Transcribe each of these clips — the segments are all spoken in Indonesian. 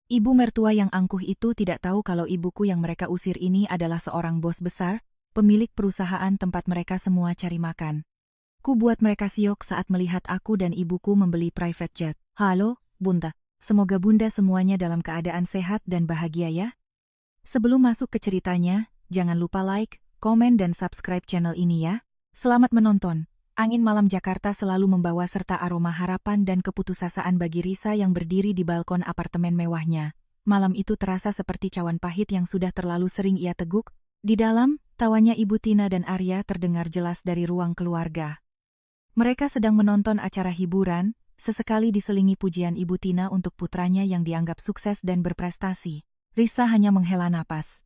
Ibu mertua yang angkuh itu tidak tahu kalau ibuku yang mereka usir ini adalah seorang bos besar, pemilik perusahaan tempat mereka semua cari makan. Ku buat mereka siok saat melihat aku dan ibuku membeli private jet. Halo, Bunda. Semoga Bunda semuanya dalam keadaan sehat dan bahagia ya. Sebelum masuk ke ceritanya, jangan lupa like, komen dan subscribe channel ini ya. Selamat menonton. Angin malam Jakarta selalu membawa serta aroma harapan dan keputusasaan bagi Risa yang berdiri di balkon apartemen mewahnya. Malam itu terasa seperti cawan pahit yang sudah terlalu sering ia teguk. Di dalam, tawanya Ibu Tina dan Arya terdengar jelas dari ruang keluarga. Mereka sedang menonton acara hiburan, sesekali diselingi pujian Ibu Tina untuk putranya yang dianggap sukses dan berprestasi. Risa hanya menghela napas.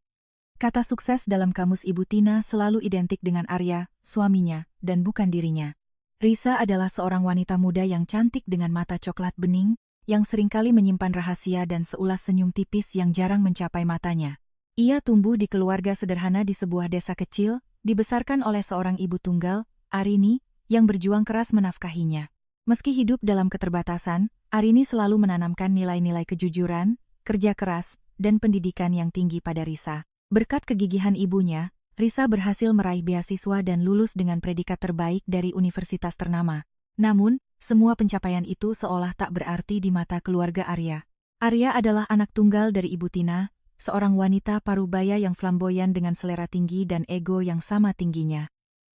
Kata sukses dalam kamus Ibu Tina selalu identik dengan Arya, suaminya, dan bukan dirinya. Risa adalah seorang wanita muda yang cantik dengan mata coklat bening, yang seringkali menyimpan rahasia dan seulas senyum tipis yang jarang mencapai matanya. Ia tumbuh di keluarga sederhana di sebuah desa kecil, dibesarkan oleh seorang ibu tunggal, Arini, yang berjuang keras menafkahinya. Meski hidup dalam keterbatasan, Arini selalu menanamkan nilai-nilai kejujuran, kerja keras, dan pendidikan yang tinggi pada Risa. Berkat kegigihan ibunya, Risa berhasil meraih beasiswa dan lulus dengan predikat terbaik dari universitas ternama. Namun, semua pencapaian itu seolah tak berarti di mata keluarga Arya. Arya adalah anak tunggal dari Ibu Tina, seorang wanita parubaya yang flamboyan dengan selera tinggi dan ego yang sama tingginya.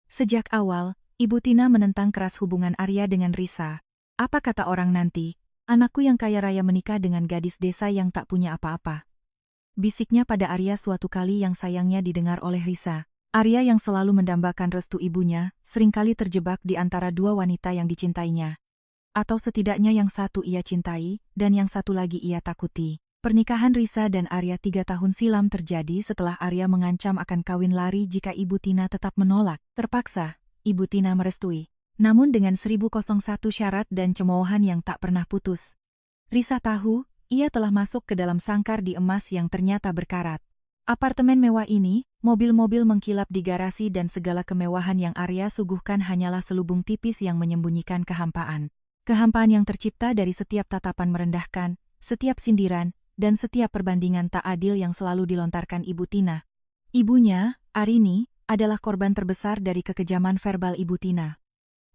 Sejak awal, Ibu Tina menentang keras hubungan Arya dengan Risa. Apa kata orang nanti? Anakku yang kaya raya menikah dengan gadis desa yang tak punya apa-apa. Bisiknya pada Arya suatu kali yang sayangnya didengar oleh Risa. Arya yang selalu mendambakan restu ibunya, seringkali terjebak di antara dua wanita yang dicintainya. Atau setidaknya yang satu ia cintai, dan yang satu lagi ia takuti. Pernikahan Risa dan Arya 3 tahun silam terjadi setelah Arya mengancam akan kawin lari jika Ibu Tina tetap menolak. Terpaksa, Ibu Tina merestui. Namun dengan 1001 syarat dan cemoohan yang tak pernah putus. Risa tahu, ia telah masuk ke dalam sangkar di emas yang ternyata berkarat. Apartemen mewah ini, mobil-mobil mengkilap di garasi dan segala kemewahan yang Arya suguhkan hanyalah selubung tipis yang menyembunyikan kehampaan. Kehampaan yang tercipta dari setiap tatapan merendahkan, setiap sindiran, dan setiap perbandingan tak adil yang selalu dilontarkan Ibu Tina. Ibunya, Arini, adalah korban terbesar dari kekejaman verbal Ibu Tina.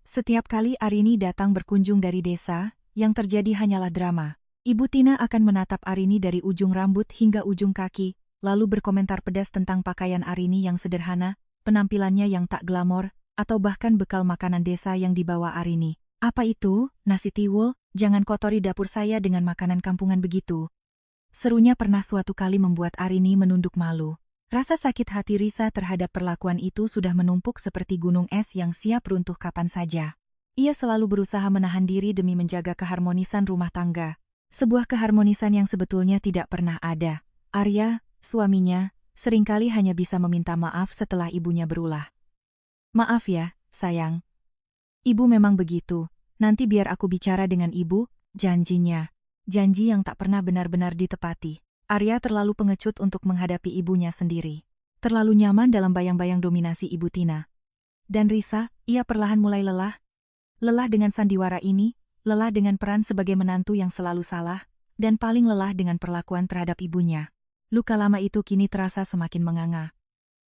Setiap kali Arini datang berkunjung dari desa, yang terjadi hanyalah drama. Ibu Tina akan menatap Arini dari ujung rambut hingga ujung kaki, lalu berkomentar pedas tentang pakaian Arini yang sederhana, penampilannya yang tak glamor, atau bahkan bekal makanan desa yang dibawa Arini. Apa itu, nasi tiwul? Jangan kotori dapur saya dengan makanan kampungan begitu. Serunya pernah suatu kali membuat Arini menunduk malu. Rasa sakit hati Risa terhadap perlakuan itu sudah menumpuk seperti gunung es yang siap runtuh kapan saja. Ia selalu berusaha menahan diri demi menjaga keharmonisan rumah tangga. Sebuah keharmonisan yang sebetulnya tidak pernah ada. Arya, suaminya, seringkali hanya bisa meminta maaf setelah ibunya berulah. Maaf ya, sayang. Ibu memang begitu. Nanti biar aku bicara dengan ibu, janjinya. Janji yang tak pernah benar-benar ditepati. Arya terlalu pengecut untuk menghadapi ibunya sendiri. Terlalu nyaman dalam bayang-bayang dominasi Ibu Tina. Dan Risa, ia perlahan mulai lelah. Lelah dengan sandiwara ini. Lelah dengan peran sebagai menantu yang selalu salah, dan paling lelah dengan perlakuan terhadap ibunya. Luka lama itu kini terasa semakin menganga.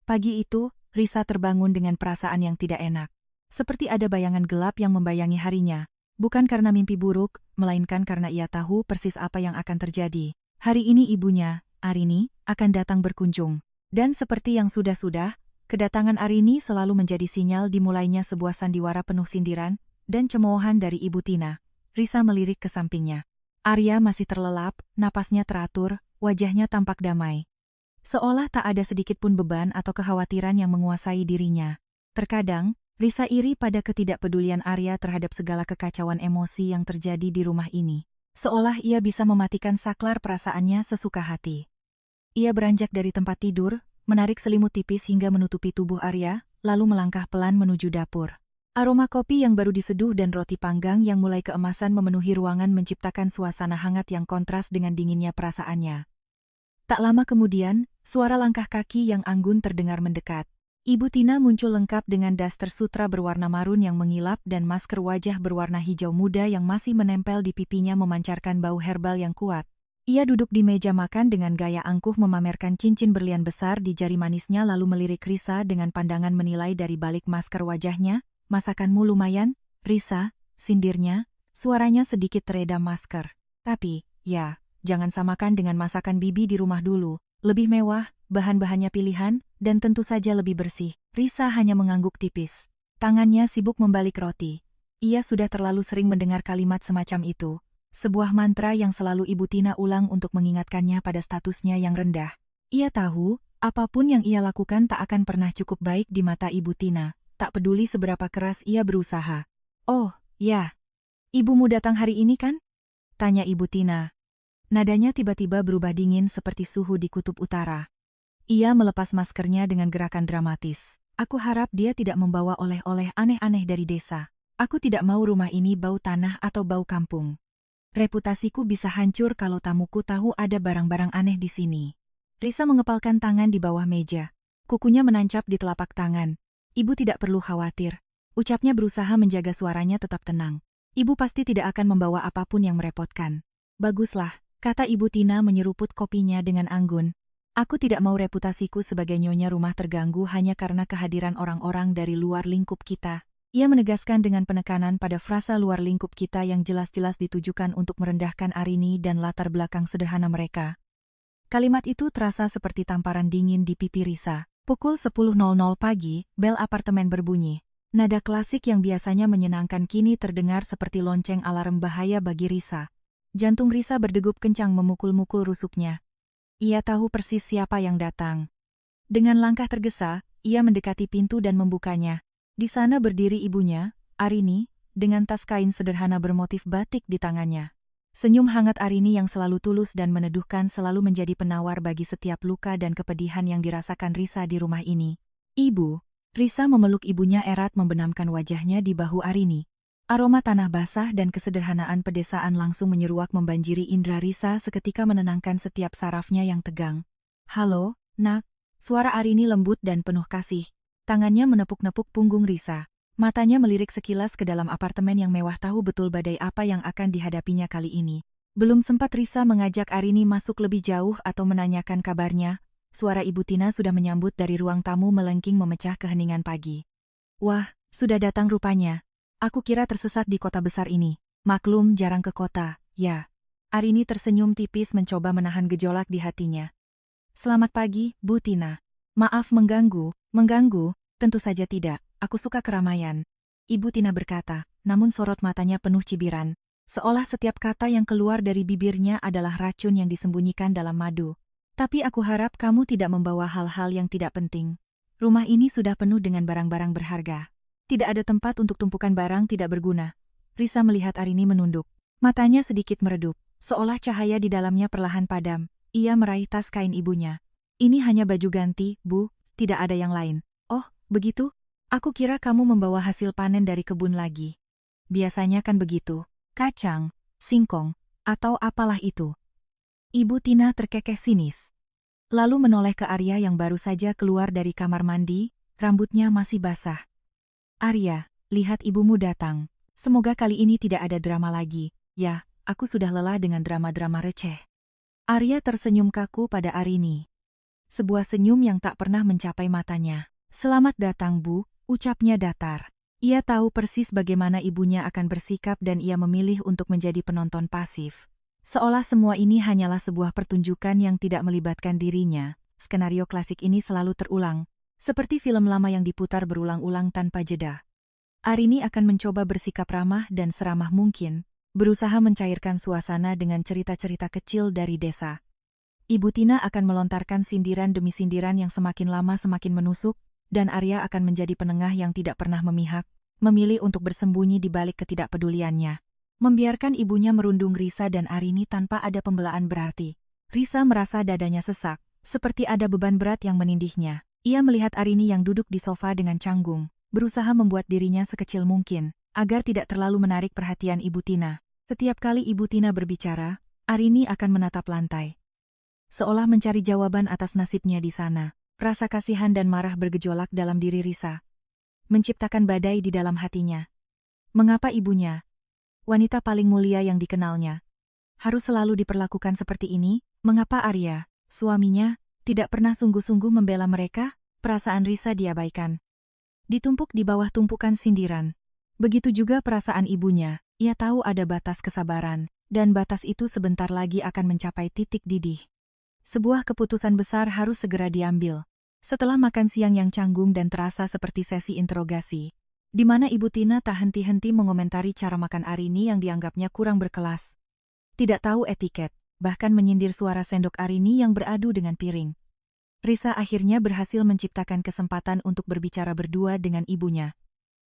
Pagi itu, Risa terbangun dengan perasaan yang tidak enak. Seperti ada bayangan gelap yang membayangi harinya. Bukan karena mimpi buruk, melainkan karena ia tahu persis apa yang akan terjadi. Hari ini ibunya, Arini, akan datang berkunjung. Dan seperti yang sudah-sudah, kedatangan Arini selalu menjadi sinyal dimulainya sebuah sandiwara penuh sindiran, dan cemoohan dari Ibu Tina. Risa melirik ke sampingnya. Arya masih terlelap, napasnya teratur, wajahnya tampak damai. Seolah tak ada sedikit pun beban atau kekhawatiran yang menguasai dirinya. Terkadang, Risa iri pada ketidakpedulian Arya terhadap segala kekacauan emosi yang terjadi di rumah ini. Seolah ia bisa mematikan saklar perasaannya sesuka hati. Ia beranjak dari tempat tidur, menarik selimut tipis hingga menutupi tubuh Arya, lalu melangkah pelan menuju dapur. Aroma kopi yang baru diseduh dan roti panggang yang mulai keemasan memenuhi ruangan menciptakan suasana hangat yang kontras dengan dinginnya perasaannya. Tak lama kemudian, suara langkah kaki yang anggun terdengar mendekat. Ibu Tina muncul lengkap dengan daster sutra berwarna marun yang mengilap dan masker wajah berwarna hijau muda yang masih menempel di pipinya memancarkan bau herbal yang kuat. Ia duduk di meja makan dengan gaya angkuh memamerkan cincin berlian besar di jari manisnya lalu melirik Risa dengan pandangan menilai dari balik masker wajahnya. Masakanmu lumayan, Risa, sindirnya, suaranya sedikit teredam masker. Tapi, ya, jangan samakan dengan masakan bibi di rumah dulu. Lebih mewah, bahan-bahannya pilihan, dan tentu saja lebih bersih. Risa hanya mengangguk tipis. Tangannya sibuk membalik roti. Ia sudah terlalu sering mendengar kalimat semacam itu. Sebuah mantra yang selalu Ibu Tina ulang untuk mengingatkannya pada statusnya yang rendah. Ia tahu, apapun yang ia lakukan tak akan pernah cukup baik di mata Ibu Tina, tak peduli seberapa keras ia berusaha. Oh, ya. Ibumu datang hari ini kan? Tanya Ibu Tina. Nadanya tiba-tiba berubah dingin seperti suhu di kutub utara. Ia melepas maskernya dengan gerakan dramatis. Aku harap dia tidak membawa oleh-oleh aneh-aneh dari desa. Aku tidak mau rumah ini bau tanah atau bau kampung. Reputasiku bisa hancur kalau tamuku tahu ada barang-barang aneh di sini. Risa mengepalkan tangan di bawah meja. Kukunya menancap di telapak tangan. Ibu tidak perlu khawatir. Ucapnya berusaha menjaga suaranya tetap tenang. Ibu pasti tidak akan membawa apapun yang merepotkan. Baguslah, kata Ibu Tina menyeruput kopinya dengan anggun. Aku tidak mau reputasiku sebagai nyonya rumah terganggu hanya karena kehadiran orang-orang dari luar lingkup kita. Ia menegaskan dengan penekanan pada frasa luar lingkup kita yang jelas-jelas ditujukan untuk merendahkan Arini dan latar belakang sederhana mereka. Kalimat itu terasa seperti tamparan dingin di pipi Risa. Pukul 10.00 pagi, bel apartemen berbunyi. Nada klasik yang biasanya menyenangkan kini terdengar seperti lonceng alarm bahaya bagi Risa. Jantung Risa berdegup kencang memukul-mukul rusuknya. Ia tahu persis siapa yang datang. Dengan langkah tergesa, ia mendekati pintu dan membukanya. Di sana berdiri ibunya, Arini, dengan tas kain sederhana bermotif batik di tangannya. Senyum hangat Arini yang selalu tulus dan meneduhkan selalu menjadi penawar bagi setiap luka dan kepedihan yang dirasakan Risa di rumah ini. Ibu, Risa memeluk ibunya erat membenamkan wajahnya di bahu Arini. Aroma tanah basah dan kesederhanaan pedesaan langsung menyeruak membanjiri indera Risa seketika menenangkan setiap sarafnya yang tegang. Halo, nak, suara Arini lembut dan penuh kasih. Tangannya menepuk-nepuk punggung Risa. Matanya melirik sekilas ke dalam apartemen yang mewah tahu betul badai apa yang akan dihadapinya kali ini. Belum sempat Risa mengajak Arini masuk lebih jauh atau menanyakan kabarnya, suara Ibu Tina sudah menyambut dari ruang tamu melengking memecah keheningan pagi. Wah, sudah datang rupanya. Aku kira tersesat di kota besar ini. Maklum jarang ke kota, ya. Arini tersenyum tipis mencoba menahan gejolak di hatinya. Selamat pagi, Bu Tina. Maaf mengganggu. Tentu saja tidak, aku suka keramaian. Ibu Tina berkata, namun sorot matanya penuh cibiran. Seolah setiap kata yang keluar dari bibirnya adalah racun yang disembunyikan dalam madu. Tapi aku harap kamu tidak membawa hal-hal yang tidak penting. Rumah ini sudah penuh dengan barang-barang berharga. Tidak ada tempat untuk tumpukan barang tidak berguna. Risa melihat Arini menunduk. Matanya sedikit meredup, seolah cahaya di dalamnya perlahan padam. Ia meraih tas kain ibunya. Ini hanya baju ganti, Bu, tidak ada yang lain. Oh, begitu? Aku kira kamu membawa hasil panen dari kebun lagi. Biasanya kan begitu. Kacang, singkong, atau apalah itu. Ibu Tina terkekeh sinis. Lalu menoleh ke Arya yang baru saja keluar dari kamar mandi, rambutnya masih basah. Arya, lihat ibumu datang. Semoga kali ini tidak ada drama lagi. Ya, aku sudah lelah dengan drama-drama receh. Arya tersenyum kaku pada Arini. Sebuah senyum yang tak pernah mencapai matanya. Selamat datang Bu, ucapnya datar. Ia tahu persis bagaimana ibunya akan bersikap dan ia memilih untuk menjadi penonton pasif. Seolah semua ini hanyalah sebuah pertunjukan yang tidak melibatkan dirinya. Skenario klasik ini selalu terulang, seperti film lama yang diputar berulang-ulang tanpa jeda. Arini akan mencoba bersikap ramah dan seramah mungkin, berusaha mencairkan suasana dengan cerita-cerita kecil dari desa. Ibu Tina akan melontarkan sindiran demi sindiran yang semakin lama semakin menusuk, dan Arya akan menjadi penengah yang tidak pernah memihak, memilih untuk bersembunyi di balik ketidakpeduliannya. Membiarkan ibunya merundung Risa dan Arini tanpa ada pembelaan berarti. Risa merasa dadanya sesak, seperti ada beban berat yang menindihnya. Ia melihat Arini yang duduk di sofa dengan canggung, berusaha membuat dirinya sekecil mungkin, agar tidak terlalu menarik perhatian Ibu Tina. Setiap kali Ibu Tina berbicara, Arini akan menatap lantai. Seolah mencari jawaban atas nasibnya di sana. Rasa kasihan dan marah bergejolak dalam diri Risa. Menciptakan badai di dalam hatinya. Mengapa ibunya? Wanita paling mulia yang dikenalnya. harus selalu diperlakukan seperti ini? Mengapa Arya, suaminya, tidak pernah sungguh-sungguh membela mereka? Perasaan Risa diabaikan. Ditumpuk di bawah tumpukan sindiran. Begitu juga perasaan ibunya, ia tahu ada batas kesabaran, dan batas itu sebentar lagi akan mencapai titik didih. Sebuah keputusan besar harus segera diambil. Setelah makan siang yang canggung dan terasa seperti sesi interogasi, di mana Ibu Tina tak henti-henti mengomentari cara makan Arini yang dianggapnya kurang berkelas. Tidak tahu etiket, bahkan menyindir suara sendok Arini yang beradu dengan piring. Risa akhirnya berhasil menciptakan kesempatan untuk berbicara berdua dengan ibunya.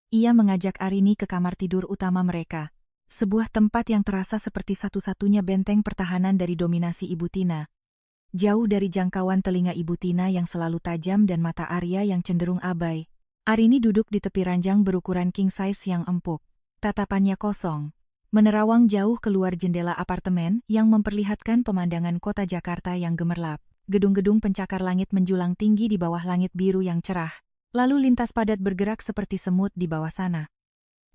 Ia mengajak Arini ke kamar tidur utama mereka, sebuah tempat yang terasa seperti satu-satunya benteng pertahanan dari dominasi Ibu Tina. Jauh dari jangkauan telinga Ibu Tina yang selalu tajam dan mata Arya yang cenderung abai, Arini duduk di tepi ranjang berukuran king size yang empuk. Tatapannya kosong, menerawang jauh keluar jendela apartemen yang memperlihatkan pemandangan kota Jakarta yang gemerlap. Gedung-gedung pencakar langit menjulang tinggi di bawah langit biru yang cerah, lalu lintas padat bergerak seperti semut di bawah sana.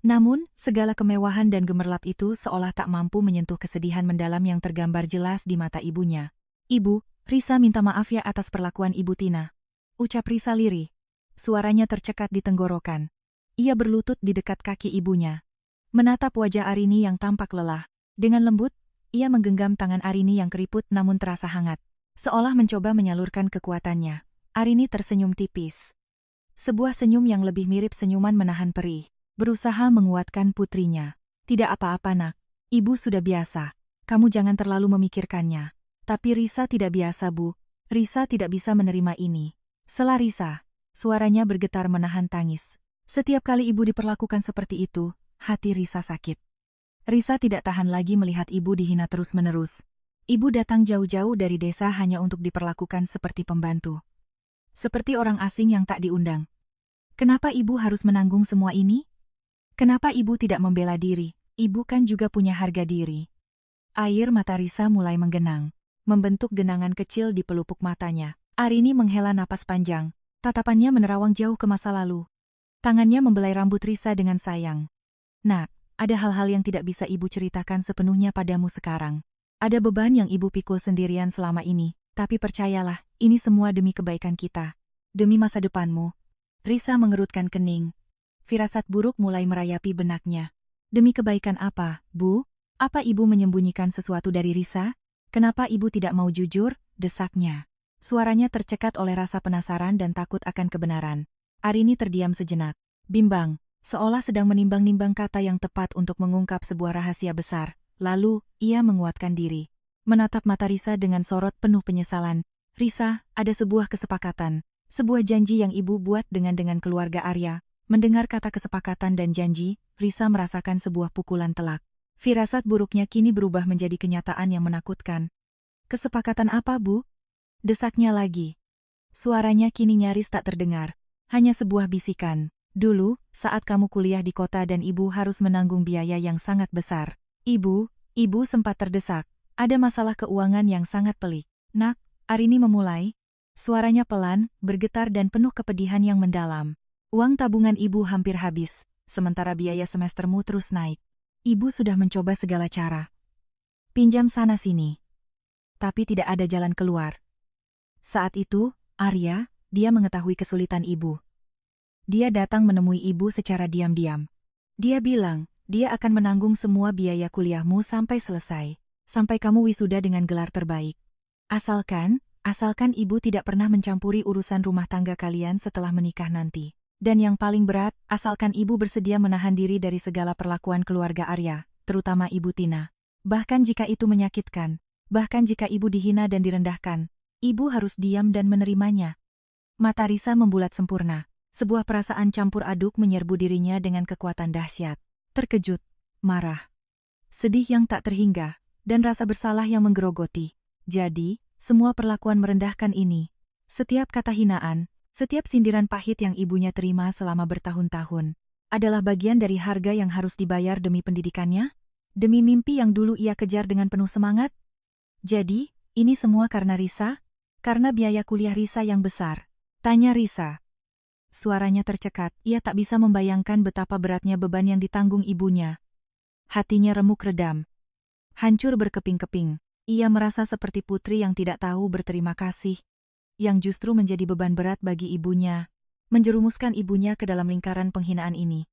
Namun, segala kemewahan dan gemerlap itu seolah tak mampu menyentuh kesedihan mendalam yang tergambar jelas di mata ibunya. "Ibu, Risa minta maaf ya atas perlakuan Ibu Tina," ucap Risa lirih. Suaranya tercekat di tenggorokan. Ia berlutut di dekat kaki ibunya, menatap wajah Arini yang tampak lelah. Dengan lembut, ia menggenggam tangan Arini yang keriput namun terasa hangat. Seolah mencoba menyalurkan kekuatannya, Arini tersenyum tipis. Sebuah senyum yang lebih mirip senyuman menahan perih, berusaha menguatkan putrinya. "Tidak apa-apa nak, ibu sudah biasa. Kamu jangan terlalu memikirkannya." Tapi Risa tidak biasa, Bu. Risa tidak bisa menerima ini. Sela Risa, suaranya bergetar menahan tangis. Setiap kali ibu diperlakukan seperti itu, hati Risa sakit. Risa tidak tahan lagi melihat ibu dihina terus-menerus. Ibu datang jauh-jauh dari desa hanya untuk diperlakukan seperti pembantu. Seperti orang asing yang tak diundang. Kenapa ibu harus menanggung semua ini? Kenapa ibu tidak membela diri? Ibu kan juga punya harga diri. Air mata Risa mulai menggenang, membentuk genangan kecil di pelupuk matanya. Arini menghela napas panjang, tatapannya menerawang jauh ke masa lalu. Tangannya membelai rambut Risa dengan sayang. "Nak, ada hal-hal yang tidak bisa ibu ceritakan sepenuhnya padamu sekarang. Ada beban yang ibu pikul sendirian selama ini, tapi percayalah, ini semua demi kebaikan kita. Demi masa depanmu." Risa mengerutkan kening. Firasat buruk mulai merayapi benaknya. "Demi kebaikan apa, Bu? Apa ibu menyembunyikan sesuatu dari Risa? Kenapa ibu tidak mau jujur?" desaknya. Suaranya tercekat oleh rasa penasaran dan takut akan kebenaran. Arini terdiam sejenak, bimbang, seolah sedang menimbang-nimbang kata yang tepat untuk mengungkap sebuah rahasia besar. Lalu, ia menguatkan diri. Menatap mata Risa dengan sorot penuh penyesalan. "Risa, ada sebuah kesepakatan. Sebuah janji yang ibu buat dengan keluarga Arya." Mendengar kata kesepakatan dan janji, Risa merasakan sebuah pukulan telak. Firasat buruknya kini berubah menjadi kenyataan yang menakutkan. "Kesepakatan apa, Bu?" desaknya lagi. Suaranya kini nyaris tak terdengar. Hanya sebuah bisikan. "Dulu, saat kamu kuliah di kota dan ibu harus menanggung biaya yang sangat besar. Ibu sempat terdesak. Ada masalah keuangan yang sangat pelik." "Nak," Arini memulai. Suaranya pelan, bergetar dan penuh kepedihan yang mendalam. "Uang tabungan ibu hampir habis, sementara biaya semestermu terus naik. Ibu sudah mencoba segala cara. Pinjam sana-sini. Tapi tidak ada jalan keluar." Saat itu, Arya, dia mengetahui kesulitan ibu. Dia datang menemui ibu secara diam-diam. Dia bilang, dia akan menanggung semua biaya kuliahmu sampai selesai, sampai kamu wisuda dengan gelar terbaik. Asalkan ibu tidak pernah mencampuri urusan rumah tangga kalian setelah menikah nanti. Dan yang paling berat, asalkan ibu bersedia menahan diri dari segala perlakuan keluarga Arya, terutama Ibu Tina. Bahkan jika itu menyakitkan, bahkan jika ibu dihina dan direndahkan, ibu harus diam dan menerimanya. Mata Risa membulat sempurna. Sebuah perasaan campur aduk menyerbu dirinya dengan kekuatan dahsyat. Terkejut, marah, sedih yang tak terhingga, dan rasa bersalah yang menggerogoti. Jadi, semua perlakuan merendahkan ini, setiap kata hinaan, setiap sindiran pahit yang ibunya terima selama bertahun-tahun, adalah bagian dari harga yang harus dibayar demi pendidikannya, demi mimpi yang dulu ia kejar dengan penuh semangat. Jadi, ini semua karena Risa? Karena biaya kuliah Risa yang besar? Tanya Risa. Suaranya tercekat, ia tak bisa membayangkan betapa beratnya beban yang ditanggung ibunya. Hatinya remuk redam. Hancur berkeping-keping. Ia merasa seperti putri yang tidak tahu berterima kasih, yang justru menjadi beban berat bagi ibunya, menjerumuskan ibunya ke dalam lingkaran penghinaan ini.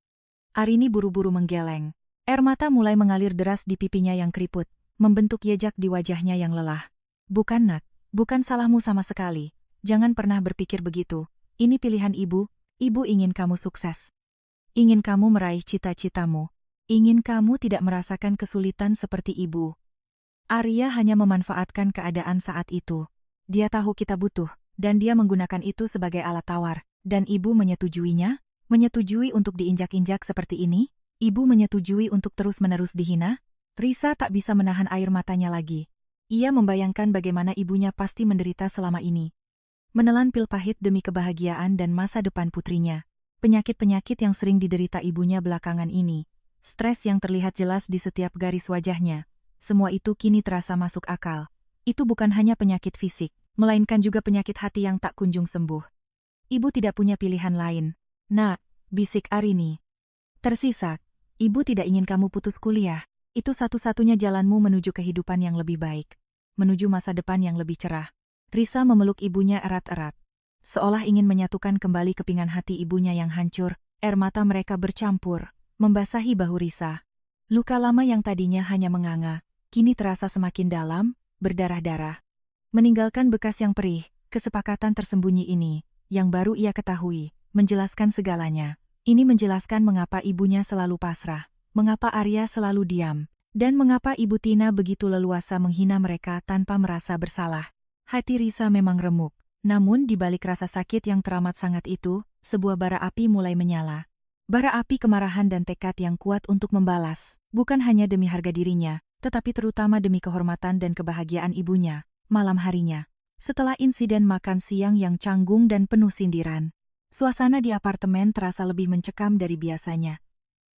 Arini buru-buru menggeleng. Air mata mulai mengalir deras di pipinya yang keriput, membentuk jejak di wajahnya yang lelah. Bukan nak, bukan salahmu sama sekali. Jangan pernah berpikir begitu. Ini pilihan ibu, ibu ingin kamu sukses. Ingin kamu meraih cita-citamu. Ingin kamu tidak merasakan kesulitan seperti ibu. Arya hanya memanfaatkan keadaan saat itu. Dia tahu kita butuh, dan dia menggunakan itu sebagai alat tawar. Dan ibu menyetujuinya? Menyetujui untuk diinjak-injak seperti ini? Ibu menyetujui untuk terus-menerus dihina? Risa tak bisa menahan air matanya lagi. Ia membayangkan bagaimana ibunya pasti menderita selama ini. Menelan pil pahit demi kebahagiaan dan masa depan putrinya. Penyakit-penyakit yang sering diderita ibunya belakangan ini. Stres yang terlihat jelas di setiap garis wajahnya. Semua itu kini terasa masuk akal. Itu bukan hanya penyakit fisik, melainkan juga penyakit hati yang tak kunjung sembuh. Ibu tidak punya pilihan lain. Nak, bisik Arini. Tersisa, ibu tidak ingin kamu putus kuliah. Itu satu-satunya jalanmu menuju kehidupan yang lebih baik. Menuju masa depan yang lebih cerah. Risa memeluk ibunya erat-erat. Seolah ingin menyatukan kembali kepingan hati ibunya yang hancur, air mata mereka bercampur, membasahi bahu Risa. Luka lama yang tadinya hanya menganga, kini terasa semakin dalam, berdarah-darah. Meninggalkan bekas yang perih, kesepakatan tersembunyi ini, yang baru ia ketahui, menjelaskan segalanya. Ini menjelaskan mengapa ibunya selalu pasrah, mengapa Arya selalu diam, dan mengapa Ibu Tina begitu leluasa menghina mereka tanpa merasa bersalah. Hati Risa memang remuk, namun di balik rasa sakit yang teramat sangat itu, sebuah bara api mulai menyala. Bara api kemarahan dan tekad yang kuat untuk membalas, bukan hanya demi harga dirinya, tetapi terutama demi kehormatan dan kebahagiaan ibunya, malam harinya. Setelah insiden makan siang yang canggung dan penuh sindiran, suasana di apartemen terasa lebih mencekam dari biasanya.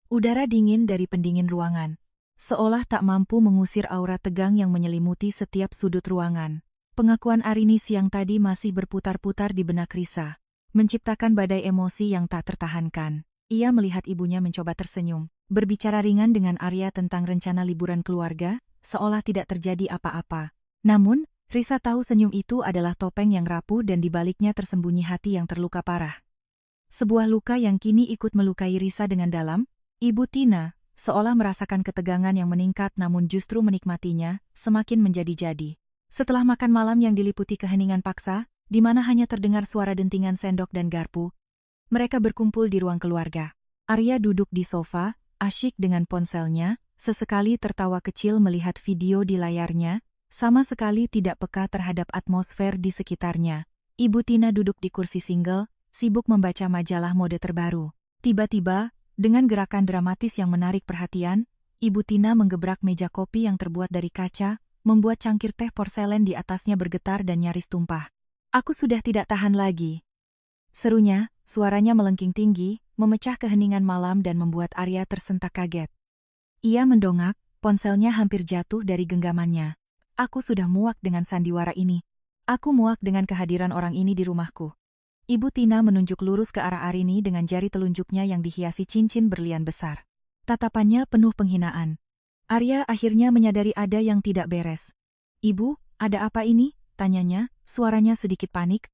Udara dingin dari pendingin ruangan, seolah tak mampu mengusir aura tegang yang menyelimuti setiap sudut ruangan. Pengakuan Arini siang tadi masih berputar-putar di benak Risa, menciptakan badai emosi yang tak tertahankan. Ia melihat ibunya mencoba tersenyum, berbicara ringan dengan Arya tentang rencana liburan keluarga, seolah tidak terjadi apa-apa. Namun, Risa tahu senyum itu adalah topeng yang rapuh dan di baliknya tersembunyi hati yang terluka parah. Sebuah luka yang kini ikut melukai Risa dengan dalam. Ibu Tina, seolah merasakan ketegangan yang meningkat namun justru menikmatinya, semakin menjadi-jadi. Setelah makan malam yang diliputi keheningan paksa, di mana hanya terdengar suara dentingan sendok dan garpu, mereka berkumpul di ruang keluarga. Arya duduk di sofa, asyik dengan ponselnya, sesekali tertawa kecil melihat video di layarnya, sama sekali tidak peka terhadap atmosfer di sekitarnya. Ibu Tina duduk di kursi single, sibuk membaca majalah mode terbaru. Tiba-tiba, dengan gerakan dramatis yang menarik perhatian, Ibu Tina menggebrak meja kopi yang terbuat dari kaca, membuat cangkir teh porselen di atasnya bergetar dan nyaris tumpah. "Aku sudah tidak tahan lagi," serunya, suaranya melengking tinggi, memecah keheningan malam dan membuat Arya tersentak kaget. Ia mendongak, ponselnya hampir jatuh dari genggamannya. "Aku sudah muak dengan sandiwara ini. Aku muak dengan kehadiran orang ini di rumahku." Ibu Tina menunjuk lurus ke arah Arini dengan jari telunjuknya yang dihiasi cincin berlian besar. Tatapannya penuh penghinaan. Arya akhirnya menyadari ada yang tidak beres. "Ibu, ada apa ini?" tanyanya, suaranya sedikit panik.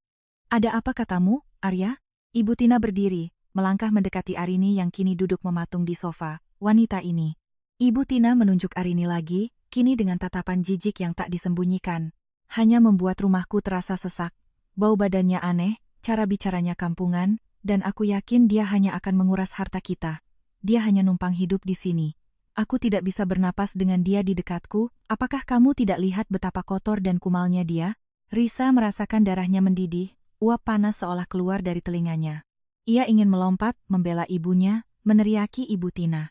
"Ada apa katamu, Arya?" Ibu Tina berdiri, melangkah mendekati Arini yang kini duduk mematung di sofa. "Wanita ini." Ibu Tina menunjuk Arini lagi, kini dengan tatapan jijik yang tak disembunyikan. "Hanya membuat rumahku terasa sesak. Bau badannya aneh, cara bicaranya kampungan, dan aku yakin dia hanya akan menguras harta kita. Dia hanya numpang hidup di sini. Aku tidak bisa bernapas dengan dia di dekatku. Apakah kamu tidak lihat betapa kotor dan kumalnya dia?" Risa merasakan darahnya mendidih, uap panas seolah keluar dari telinganya. Ia ingin melompat, membela ibunya, meneriaki Ibu Tina.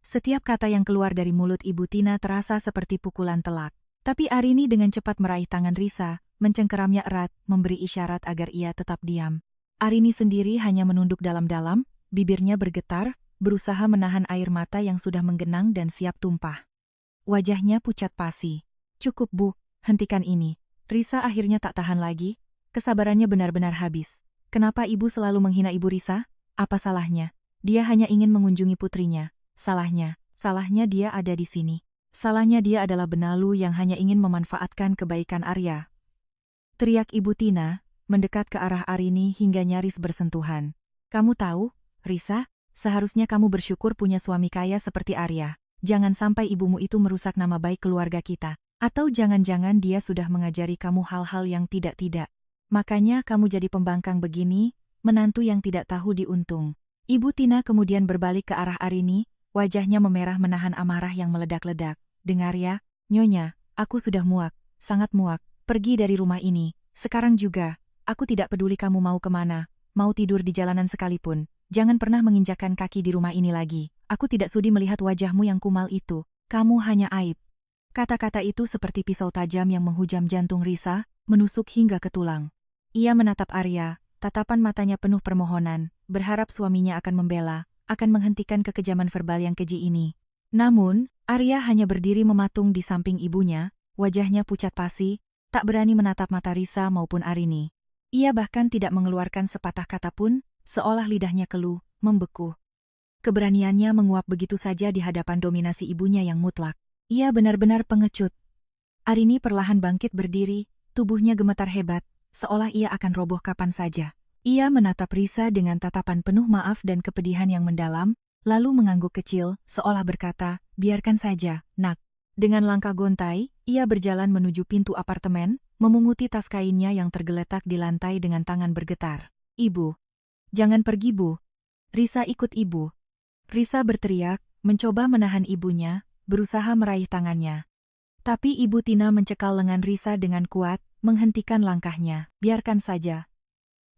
Setiap kata yang keluar dari mulut Ibu Tina terasa seperti pukulan telak. Tapi Arini dengan cepat meraih tangan Risa, mencengkeramnya erat, memberi isyarat agar ia tetap diam. Arini sendiri hanya menunduk dalam-dalam, bibirnya bergetar, berusaha menahan air mata yang sudah menggenang dan siap tumpah. Wajahnya pucat pasi. "Cukup Bu, hentikan ini." Risa akhirnya tak tahan lagi, kesabarannya benar-benar habis. "Kenapa Ibu selalu menghina Ibu Risa? Apa salahnya? Dia hanya ingin mengunjungi putrinya. Salahnya dia ada di sini. Salahnya dia adalah benalu yang hanya ingin memanfaatkan kebaikan Arya. Teriak Ibu Tina, mendekat ke arah Arini hingga nyaris bersentuhan. Kamu tahu, Risa, seharusnya kamu bersyukur punya suami kaya seperti Arya. Jangan sampai ibumu itu merusak nama baik keluarga kita. Atau jangan-jangan dia sudah mengajari kamu hal-hal yang tidak-tidak. Makanya kamu jadi pembangkang begini, menantu yang tidak tahu diuntung. Ibu Tina kemudian berbalik ke arah Arini, wajahnya memerah menahan amarah yang meledak-ledak. Dengar ya, Nyonya, aku sudah muak, sangat muak. Pergi dari rumah ini, sekarang juga. Aku tidak peduli kamu mau kemana, mau tidur di jalanan sekalipun. Jangan pernah menginjakkan kaki di rumah ini lagi. Aku tidak sudi melihat wajahmu yang kumal itu. Kamu hanya aib. Kata-kata itu seperti pisau tajam yang menghujam jantung Risa, menusuk hingga ke tulang. Ia menatap Arya, tatapan matanya penuh permohonan, berharap suaminya akan membela, akan menghentikan kekejaman verbal yang keji ini. Namun, Arya hanya berdiri mematung di samping ibunya, wajahnya pucat pasi, tak berani menatap mata Risa maupun Arini. Ia bahkan tidak mengeluarkan sepatah kata pun, seolah lidahnya keluh, membeku. Keberaniannya menguap begitu saja di hadapan dominasi ibunya yang mutlak. Ia benar-benar pengecut. Arini perlahan bangkit berdiri, tubuhnya gemetar hebat, seolah ia akan roboh kapan saja. Ia menatap Risa dengan tatapan penuh maaf dan kepedihan yang mendalam, lalu mengangguk kecil, seolah berkata, biarkan saja, nak. Dengan langkah gontai, ia berjalan menuju pintu apartemen, memunguti tas kainnya yang tergeletak di lantai dengan tangan bergetar. Ibu. Jangan pergi, Bu. Risa ikut ibu. Risa berteriak, mencoba menahan ibunya, berusaha meraih tangannya. Tapi Ibu Tina mencekal lengan Risa dengan kuat, menghentikan langkahnya. Biarkan saja.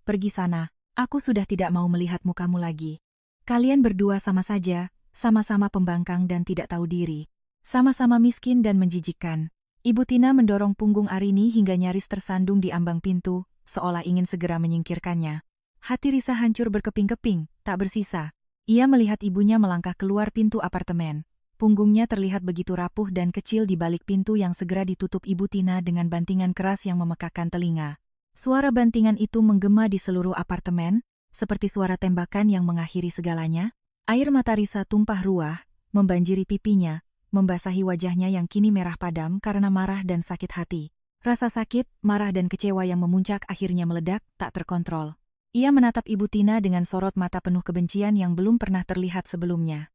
Pergi sana, aku sudah tidak mau melihat mukamu lagi. Kalian berdua sama saja, sama-sama pembangkang dan tidak tahu diri. Sama-sama miskin dan menjijikkan. Ibu Tina mendorong punggung Arini hingga nyaris tersandung di ambang pintu, seolah ingin segera menyingkirkannya. Hati Risa hancur berkeping-keping, tak bersisa. Ia melihat ibunya melangkah keluar pintu apartemen. Punggungnya terlihat begitu rapuh dan kecil di balik pintu yang segera ditutup Ibu Tina dengan bantingan keras yang memekakkan telinga. Suara bantingan itu menggema di seluruh apartemen, seperti suara tembakan yang mengakhiri segalanya. Air mata Risa tumpah ruah, membanjiri pipinya, membasahi wajahnya yang kini merah padam karena marah dan sakit hati. Rasa sakit, marah dan kecewa yang memuncak akhirnya meledak, tak terkontrol. Ia menatap Ibu Tina dengan sorot mata penuh kebencian yang belum pernah terlihat sebelumnya.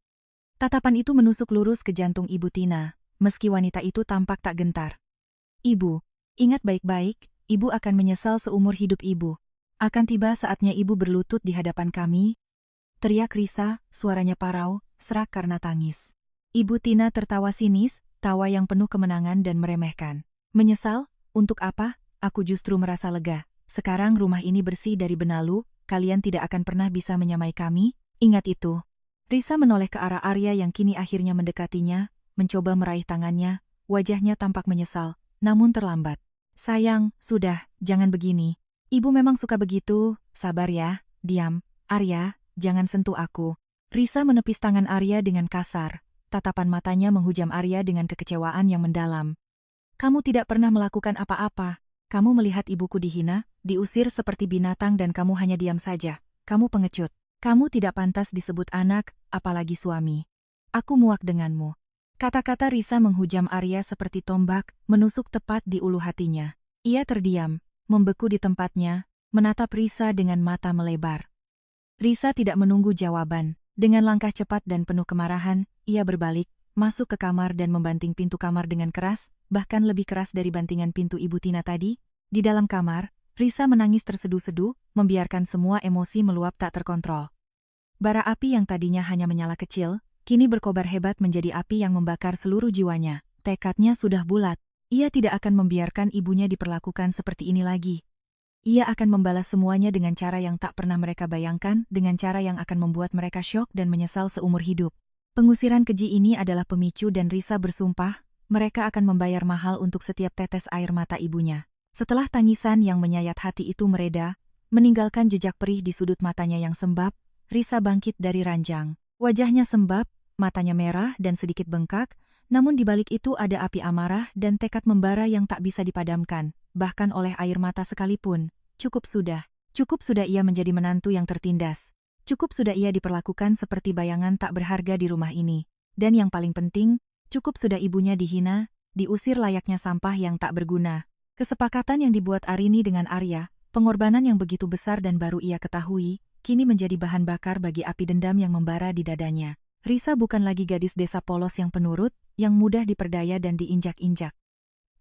Tatapan itu menusuk lurus ke jantung Ibu Tina, meski wanita itu tampak tak gentar. Ibu, ingat baik-baik, Ibu akan menyesal seumur hidup Ibu. Akan tiba saatnya Ibu berlutut di hadapan kami. Teriak Risa, suaranya parau, serak karena tangis. Ibu Tina tertawa sinis, tawa yang penuh kemenangan dan meremehkan. Menyesal? Untuk apa? Aku justru merasa lega. Sekarang rumah ini bersih dari benalu, kalian tidak akan pernah bisa menyamai kami, ingat itu. Risa menoleh ke arah Arya yang kini akhirnya mendekatinya, mencoba meraih tangannya, wajahnya tampak menyesal, namun terlambat. Sayang, sudah, jangan begini. Ibu memang suka begitu, sabar ya, diam. Arya, jangan sentuh aku. Risa menepis tangan Arya dengan kasar. Tatapan matanya menghujam Arya dengan kekecewaan yang mendalam. Kamu tidak pernah melakukan apa-apa. Kamu melihat ibuku dihina, diusir seperti binatang dan kamu hanya diam saja. Kamu pengecut. Kamu tidak pantas disebut anak, apalagi suami. Aku muak denganmu. Kata-kata Risa menghujam Arya seperti tombak, menusuk tepat di ulu hatinya. Ia terdiam, membeku di tempatnya, menatap Risa dengan mata melebar. Risa tidak menunggu jawaban. Dengan langkah cepat dan penuh kemarahan, ia berbalik, masuk ke kamar dan membanting pintu kamar dengan keras, bahkan lebih keras dari bantingan pintu Ibu Tina tadi. Di dalam kamar, Risa menangis terseduh-seduh, membiarkan semua emosi meluap tak terkontrol. Bara api yang tadinya hanya menyala kecil, kini berkobar hebat menjadi api yang membakar seluruh jiwanya. Tekadnya sudah bulat. Ia tidak akan membiarkan ibunya diperlakukan seperti ini lagi. Ia akan membalas semuanya dengan cara yang tak pernah mereka bayangkan, dengan cara yang akan membuat mereka syok dan menyesal seumur hidup. Pengusiran keji ini adalah pemicu dan Risa bersumpah, mereka akan membayar mahal untuk setiap tetes air mata ibunya. Setelah tangisan yang menyayat hati itu mereda, meninggalkan jejak perih di sudut matanya yang sembab, Risa bangkit dari ranjang. Wajahnya sembab, matanya merah dan sedikit bengkak, namun di balik itu ada api amarah dan tekad membara yang tak bisa dipadamkan, bahkan oleh air mata sekalipun. Cukup sudah ia menjadi menantu yang tertindas. Cukup sudah ia diperlakukan seperti bayangan tak berharga di rumah ini. Dan yang paling penting, Cukup sudah ibunya dihina, diusir layaknya sampah yang tak berguna. Kesepakatan yang dibuat Arini dengan Arya, pengorbanan yang begitu besar dan baru ia ketahui, kini menjadi bahan bakar bagi api dendam yang membara di dadanya. Risa bukan lagi gadis desa polos yang penurut, yang mudah diperdaya dan diinjak-injak.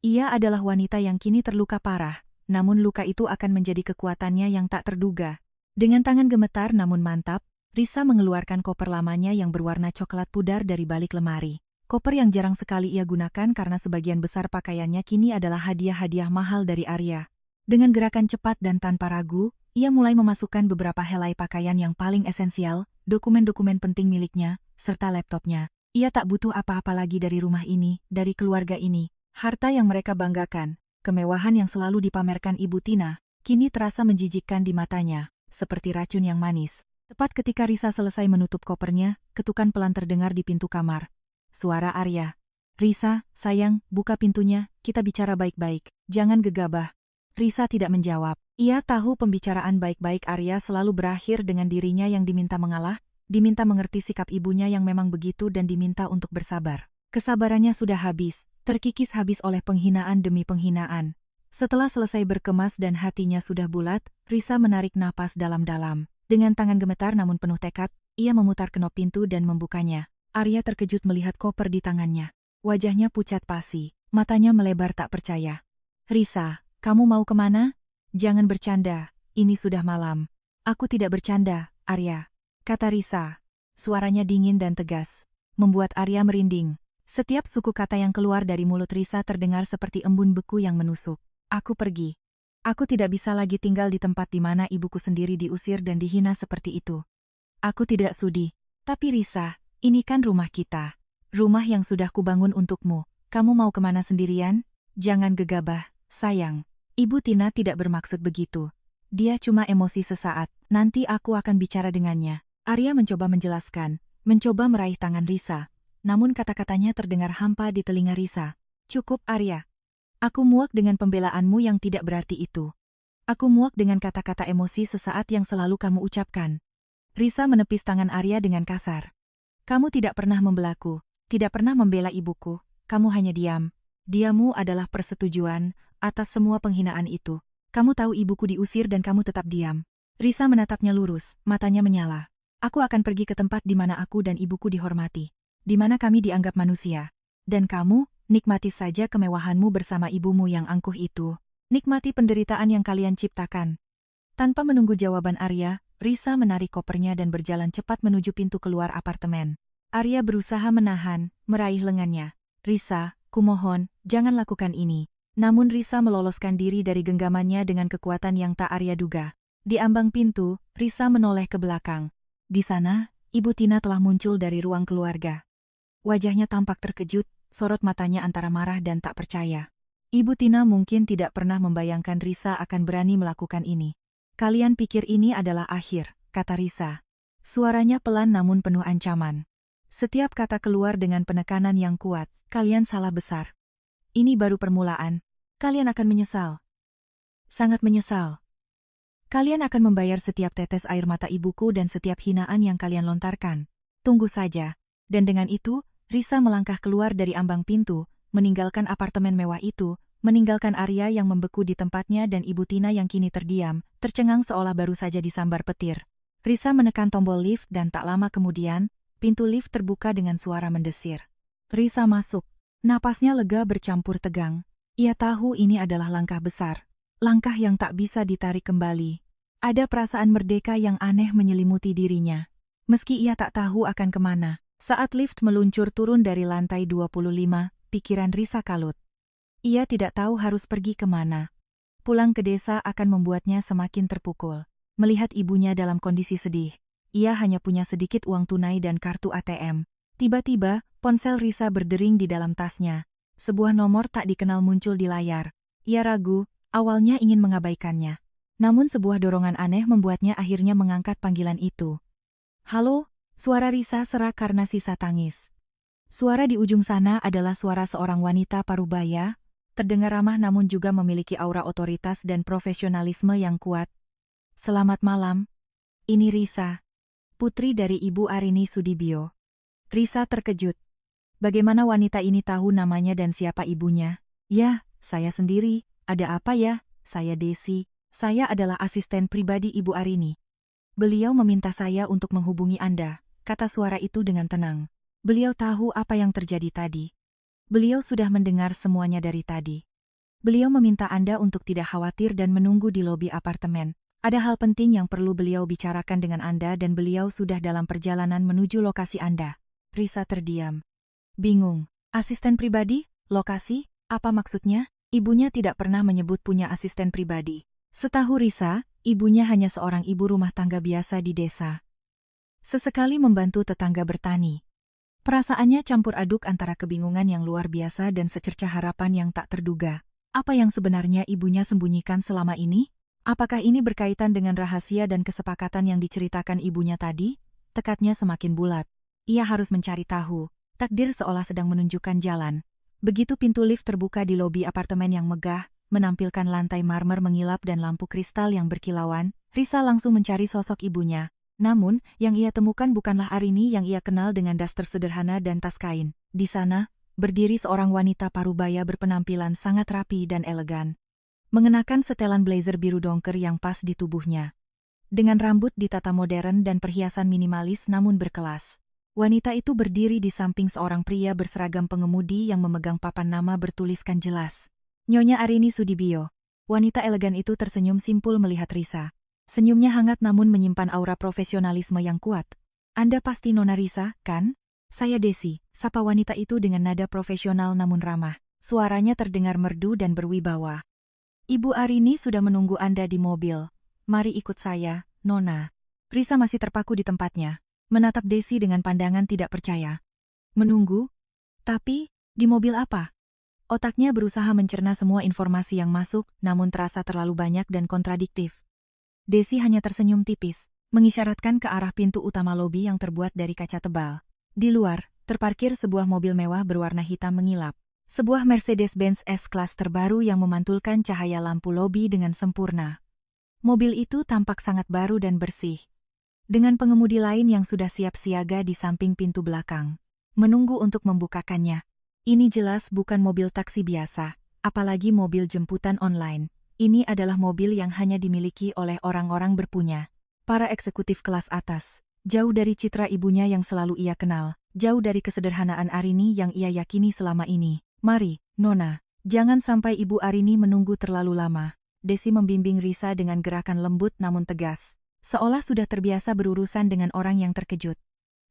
Ia adalah wanita yang kini terluka parah, namun luka itu akan menjadi kekuatannya yang tak terduga. Dengan tangan gemetar namun mantap, Risa mengeluarkan koper lamanya yang berwarna coklat pudar dari balik lemari. Koper yang jarang sekali ia gunakan karena sebagian besar pakaiannya kini adalah hadiah-hadiah mahal dari Arya. Dengan gerakan cepat dan tanpa ragu, ia mulai memasukkan beberapa helai pakaian yang paling esensial, dokumen-dokumen penting miliknya, serta laptopnya. Ia tak butuh apa-apa lagi dari rumah ini, dari keluarga ini. Harta yang mereka banggakan, kemewahan yang selalu dipamerkan Ibu Tina, kini terasa menjijikkan di matanya, seperti racun yang manis. Tepat ketika Risa selesai menutup kopernya, ketukan pelan terdengar di pintu kamar. Suara Arya. Risa, sayang, buka pintunya, kita bicara baik-baik, jangan gegabah. Risa tidak menjawab. Ia tahu pembicaraan baik-baik Arya selalu berakhir dengan dirinya yang diminta mengalah, diminta mengerti sikap ibunya yang memang begitu dan diminta untuk bersabar. Kesabarannya sudah habis. Terkikis habis oleh penghinaan demi penghinaan. Setelah selesai berkemas dan hatinya sudah bulat, Risa menarik napas dalam-dalam. Dengan tangan gemetar namun penuh tekad, ia memutar kenop pintu dan membukanya. Arya terkejut melihat koper di tangannya. Wajahnya pucat pasi, matanya melebar tak percaya. Risa, kamu mau kemana? Jangan bercanda, ini sudah malam. Aku tidak bercanda, Arya, kata Risa. Suaranya dingin dan tegas, membuat Arya merinding. Setiap suku kata yang keluar dari mulut Risa terdengar seperti embun beku yang menusuk. Aku pergi. Aku tidak bisa lagi tinggal di tempat di mana ibuku sendiri diusir dan dihina seperti itu. Aku tidak sudi. Tapi Risa, ini kan rumah kita. Rumah yang sudah kubangun untukmu. Kamu mau kemana sendirian? Jangan gegabah, sayang. Ibu Tina tidak bermaksud begitu. Dia cuma emosi sesaat. Nanti aku akan bicara dengannya. Arya mencoba menjelaskan, mencoba meraih tangan Risa. Namun kata-katanya terdengar hampa di telinga Risa. Cukup, Arya. Aku muak dengan pembelaanmu yang tidak berarti itu. Aku muak dengan kata-kata emosi sesaat yang selalu kamu ucapkan. Risa menepis tangan Arya dengan kasar. Kamu tidak pernah membelaku, tidak pernah membela ibuku, kamu hanya diam. Diammu adalah persetujuan atas semua penghinaan itu. Kamu tahu ibuku diusir dan kamu tetap diam. Risa menatapnya lurus, matanya menyala. Aku akan pergi ke tempat di mana aku dan ibuku dihormati. Di mana kami dianggap manusia. Dan kamu, nikmati saja kemewahanmu bersama ibumu yang angkuh itu. Nikmati penderitaan yang kalian ciptakan. Tanpa menunggu jawaban Arya, Risa menarik kopernya dan berjalan cepat menuju pintu keluar apartemen. Arya berusaha menahan, meraih lengannya. Risa, kumohon, jangan lakukan ini. Namun Risa meloloskan diri dari genggamannya dengan kekuatan yang tak Arya duga. Di ambang pintu, Risa menoleh ke belakang. Di sana, Ibu Tina telah muncul dari ruang keluarga. Wajahnya tampak terkejut, sorot matanya antara marah dan tak percaya. Ibu Tina mungkin tidak pernah membayangkan Risa akan berani melakukan ini. Kalian pikir ini adalah akhir, kata Risa. Suaranya pelan namun penuh ancaman. Setiap kata keluar dengan penekanan yang kuat, kalian salah besar. Ini baru permulaan. Kalian akan menyesal. Sangat menyesal. Kalian akan membayar setiap tetes air mata ibuku dan setiap hinaan yang kalian lontarkan. Tunggu saja. Dan dengan itu, Risa melangkah keluar dari ambang pintu, meninggalkan apartemen mewah itu, meninggalkan Arya yang membeku di tempatnya dan Ibu Tina yang kini terdiam, tercengang seolah baru saja disambar petir. Risa menekan tombol lift dan tak lama kemudian, pintu lift terbuka dengan suara mendesir. Risa masuk. Napasnya lega bercampur tegang. Ia tahu ini adalah langkah besar. Langkah yang tak bisa ditarik kembali. Ada perasaan merdeka yang aneh menyelimuti dirinya. Meski ia tak tahu akan kemana. Saat lift meluncur turun dari lantai 25, pikiran Risa kalut. Ia tidak tahu harus pergi kemana. Pulang ke desa akan membuatnya semakin terpukul. Melihat ibunya dalam kondisi sedih. Ia hanya punya sedikit uang tunai dan kartu ATM. Tiba-tiba, ponsel Risa berdering di dalam tasnya. Sebuah nomor tak dikenal muncul di layar. Ia ragu, awalnya ingin mengabaikannya. Namun sebuah dorongan aneh membuatnya akhirnya mengangkat panggilan itu. Halo? Suara Risa serak karena sisa tangis. Suara di ujung sana adalah suara seorang wanita parubaya, terdengar ramah namun juga memiliki aura otoritas dan profesionalisme yang kuat. Selamat malam. Ini Risa, putri dari Ibu Arini Sudibyo. Risa terkejut. Bagaimana wanita ini tahu namanya dan siapa ibunya? Ya, saya sendiri. Ada apa ya? Saya Desi. Saya adalah asisten pribadi Ibu Arini. Beliau meminta saya untuk menghubungi Anda, kata suara itu dengan tenang. Beliau tahu apa yang terjadi tadi. Beliau sudah mendengar semuanya dari tadi. Beliau meminta Anda untuk tidak khawatir dan menunggu di lobi apartemen. Ada hal penting yang perlu beliau bicarakan dengan Anda dan beliau sudah dalam perjalanan menuju lokasi Anda. Risa terdiam. Bingung. Asisten pribadi? Lokasi? Apa maksudnya? Ibunya tidak pernah menyebut punya asisten pribadi. Setahu Risa, ibunya hanya seorang ibu rumah tangga biasa di desa. Sesekali membantu tetangga bertani. Perasaannya campur aduk antara kebingungan yang luar biasa dan secercah harapan yang tak terduga. Apa yang sebenarnya ibunya sembunyikan selama ini? Apakah ini berkaitan dengan rahasia dan kesepakatan yang diceritakan ibunya tadi? Tekadnya semakin bulat. Ia harus mencari tahu. Takdir seolah sedang menunjukkan jalan. Begitu pintu lift terbuka di lobi apartemen yang megah, menampilkan lantai marmer mengilap dan lampu kristal yang berkilauan, Risa langsung mencari sosok ibunya. Namun, yang ia temukan bukanlah Arini yang ia kenal dengan daster sederhana dan tas kain. Di sana, berdiri seorang wanita parubaya berpenampilan sangat rapi dan elegan. Mengenakan setelan blazer biru dongker yang pas di tubuhnya. Dengan rambut ditata modern dan perhiasan minimalis namun berkelas. Wanita itu berdiri di samping seorang pria berseragam pengemudi yang memegang papan nama bertuliskan jelas. Nyonya Arini Sudibyo. Wanita elegan itu tersenyum simpul melihat Risa. Senyumnya hangat namun menyimpan aura profesionalisme yang kuat. Anda pasti Nona Risa, kan? Saya Desi, sapa wanita itu dengan nada profesional namun ramah. Suaranya terdengar merdu dan berwibawa. Ibu Arini sudah menunggu Anda di mobil. Mari ikut saya, Nona. Risa masih terpaku di tempatnya. Menatap Desi dengan pandangan tidak percaya. Menunggu? Tapi, di mobil apa? Otaknya berusaha mencerna semua informasi yang masuk, namun terasa terlalu banyak dan kontradiktif. Desi hanya tersenyum tipis, mengisyaratkan ke arah pintu utama lobi yang terbuat dari kaca tebal. Di luar, terparkir sebuah mobil mewah berwarna hitam mengilap. Sebuah Mercedes-Benz S-Class terbaru yang memantulkan cahaya lampu lobi dengan sempurna. Mobil itu tampak sangat baru dan bersih. Dengan pengemudi lain yang sudah siap siaga di samping pintu belakang. Menunggu untuk membukakannya. Ini jelas bukan mobil taksi biasa, apalagi mobil jemputan online. Ini adalah mobil yang hanya dimiliki oleh orang-orang berpunya. Para eksekutif kelas atas. Jauh dari citra ibunya yang selalu ia kenal. Jauh dari kesederhanaan Arini yang ia yakini selama ini. Mari, Nona. Jangan sampai Ibu Arini menunggu terlalu lama. Desi membimbing Risa dengan gerakan lembut namun tegas. Seolah sudah terbiasa berurusan dengan orang yang terkejut.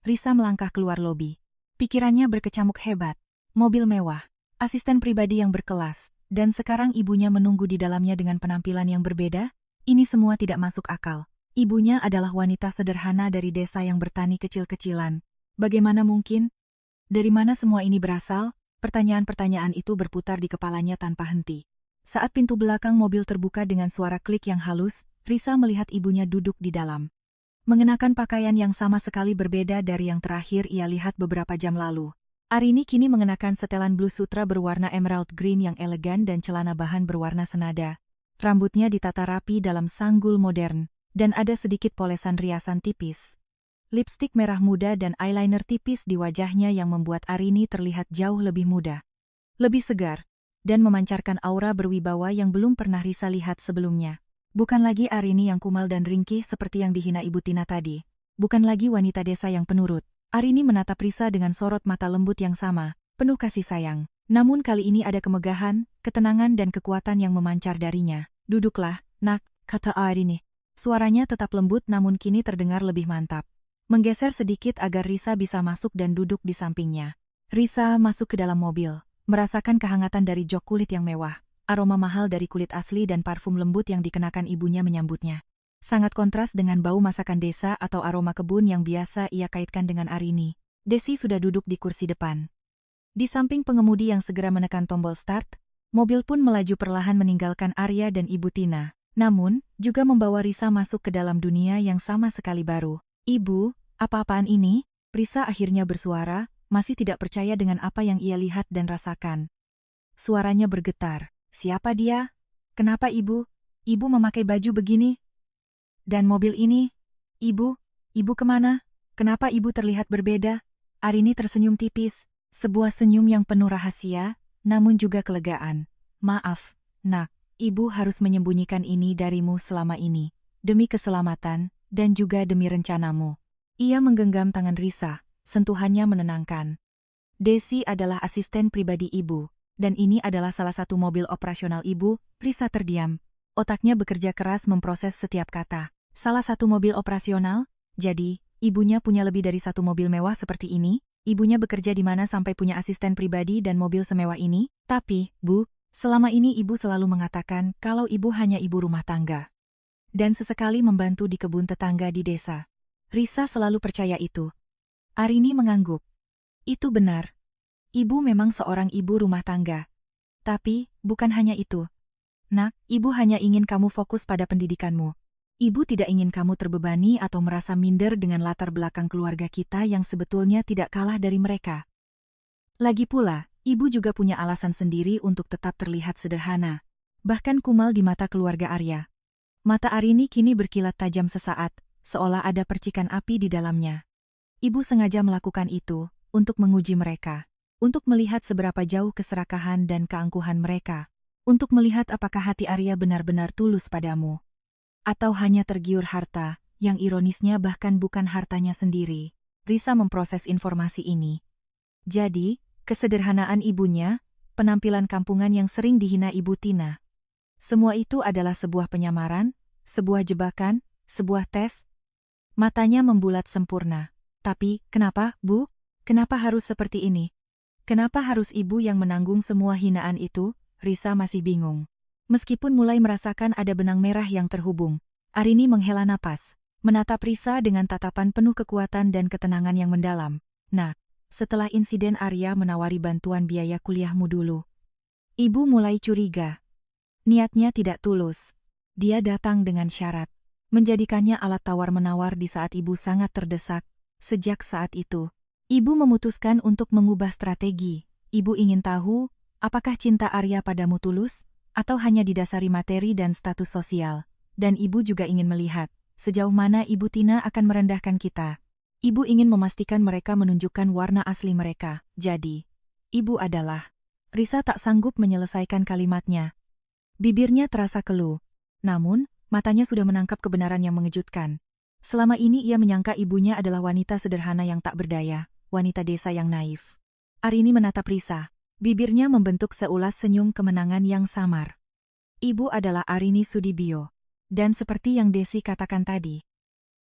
Risa melangkah keluar lobi. Pikirannya berkecamuk hebat. Mobil mewah, asisten pribadi yang berkelas, dan sekarang ibunya menunggu di dalamnya dengan penampilan yang berbeda? Ini semua tidak masuk akal. Ibunya adalah wanita sederhana dari desa yang bertani kecil-kecilan. Bagaimana mungkin? Dari mana semua ini berasal? Pertanyaan-pertanyaan itu berputar di kepalanya tanpa henti. Saat pintu belakang mobil terbuka dengan suara klik yang halus, Risa melihat ibunya duduk di dalam. Mengenakan pakaian yang sama sekali berbeda dari yang terakhir ia lihat beberapa jam lalu. Arini kini mengenakan setelan blus sutra berwarna emerald green yang elegan dan celana bahan berwarna senada. Rambutnya ditata rapi dalam sanggul modern, dan ada sedikit polesan riasan tipis. Lipstik merah muda dan eyeliner tipis di wajahnya yang membuat Arini terlihat jauh lebih muda. Lebih segar, dan memancarkan aura berwibawa yang belum pernah Risa lihat sebelumnya. Bukan lagi Arini yang kumal dan ringkih seperti yang dihina Ibu Tina tadi. Bukan lagi wanita desa yang penurut. Arini menatap Risa dengan sorot mata lembut yang sama, penuh kasih sayang. Namun kali ini ada kemegahan, ketenangan dan kekuatan yang memancar darinya. Duduklah, nak, kata Arini. Suaranya tetap lembut namun kini terdengar lebih mantap. Menggeser sedikit agar Risa bisa masuk dan duduk di sampingnya. Risa masuk ke dalam mobil, merasakan kehangatan dari jok kulit yang mewah. Aroma mahal dari kulit asli dan parfum lembut yang dikenakan ibunya menyambutnya. Sangat kontras dengan bau masakan desa atau aroma kebun yang biasa ia kaitkan dengan Arini. Desi sudah duduk di kursi depan. Di samping pengemudi yang segera menekan tombol start, mobil pun melaju perlahan meninggalkan Arya dan Ibu Tina. Namun, juga membawa Risa masuk ke dalam dunia yang sama sekali baru. Ibu, apa-apaan ini? Risa akhirnya bersuara, masih tidak percaya dengan apa yang ia lihat dan rasakan. Suaranya bergetar. Siapa dia? Kenapa ibu? Ibu memakai baju begini? Dan mobil ini? Ibu? Ibu kemana? Kenapa ibu terlihat berbeda? Arini tersenyum tipis. Sebuah senyum yang penuh rahasia, namun juga kelegaan. Maaf, nak, ibu harus menyembunyikan ini darimu selama ini, demi keselamatan, dan juga demi rencanamu. Ia menggenggam tangan Risa, sentuhannya menenangkan. Desi adalah asisten pribadi ibu, dan ini adalah salah satu mobil operasional ibu. Risa terdiam. Otaknya bekerja keras memproses setiap kata. Salah satu mobil operasional? Jadi, ibunya punya lebih dari satu mobil mewah seperti ini? Ibunya bekerja di mana sampai punya asisten pribadi dan mobil semewah ini? Tapi, Bu, selama ini ibu selalu mengatakan kalau ibu hanya ibu rumah tangga. Dan sesekali membantu di kebun tetangga di desa. Risa selalu percaya itu. Arini mengangguk. Itu benar. Ibu memang seorang ibu rumah tangga. Tapi, bukan hanya itu. Nak, ibu hanya ingin kamu fokus pada pendidikanmu. Ibu tidak ingin kamu terbebani atau merasa minder dengan latar belakang keluarga kita yang sebetulnya tidak kalah dari mereka. Lagi pula, ibu juga punya alasan sendiri untuk tetap terlihat sederhana. Bahkan kumal di mata keluarga Arya. Mata Arini kini berkilat tajam sesaat, seolah ada percikan api di dalamnya. Ibu sengaja melakukan itu, untuk menguji mereka. Untuk melihat seberapa jauh keserakahan dan keangkuhan mereka. Untuk melihat apakah hati Arya benar-benar tulus padamu. Atau hanya tergiur harta, yang ironisnya bahkan bukan hartanya sendiri. Risa memproses informasi ini. Jadi, kesederhanaan ibunya, penampilan kampungan yang sering dihina Ibu Tina. Semua itu adalah sebuah penyamaran, sebuah jebakan, sebuah tes. Matanya membulat sempurna. Tapi, kenapa, Bu? Kenapa harus seperti ini? Kenapa harus ibu yang menanggung semua hinaan itu? Risa masih bingung. Meskipun mulai merasakan ada benang merah yang terhubung, Arini menghela napas, menatap Risa dengan tatapan penuh kekuatan dan ketenangan yang mendalam. Nah, setelah insiden Arya menawari bantuan biaya kuliahmu dulu. Ibu mulai curiga. Niatnya tidak tulus. Dia datang dengan syarat. Menjadikannya alat tawar-menawar di saat ibu sangat terdesak. Sejak saat itu, ibu memutuskan untuk mengubah strategi. Ibu ingin tahu, apakah cinta Arya padamu tulus? Atau hanya didasari materi dan status sosial. Dan ibu juga ingin melihat, sejauh mana Ibu Tina akan merendahkan kita. Ibu ingin memastikan mereka menunjukkan warna asli mereka. Jadi, ibu adalah... Risa tak sanggup menyelesaikan kalimatnya. Bibirnya terasa keluh. Namun, matanya sudah menangkap kebenaran yang mengejutkan. Selama ini ia menyangka ibunya adalah wanita sederhana yang tak berdaya, wanita desa yang naif. Arini menatap Risa. Bibirnya membentuk seulas senyum kemenangan yang samar. Ibu adalah Arini Sudibyo. Dan seperti yang Desi katakan tadi.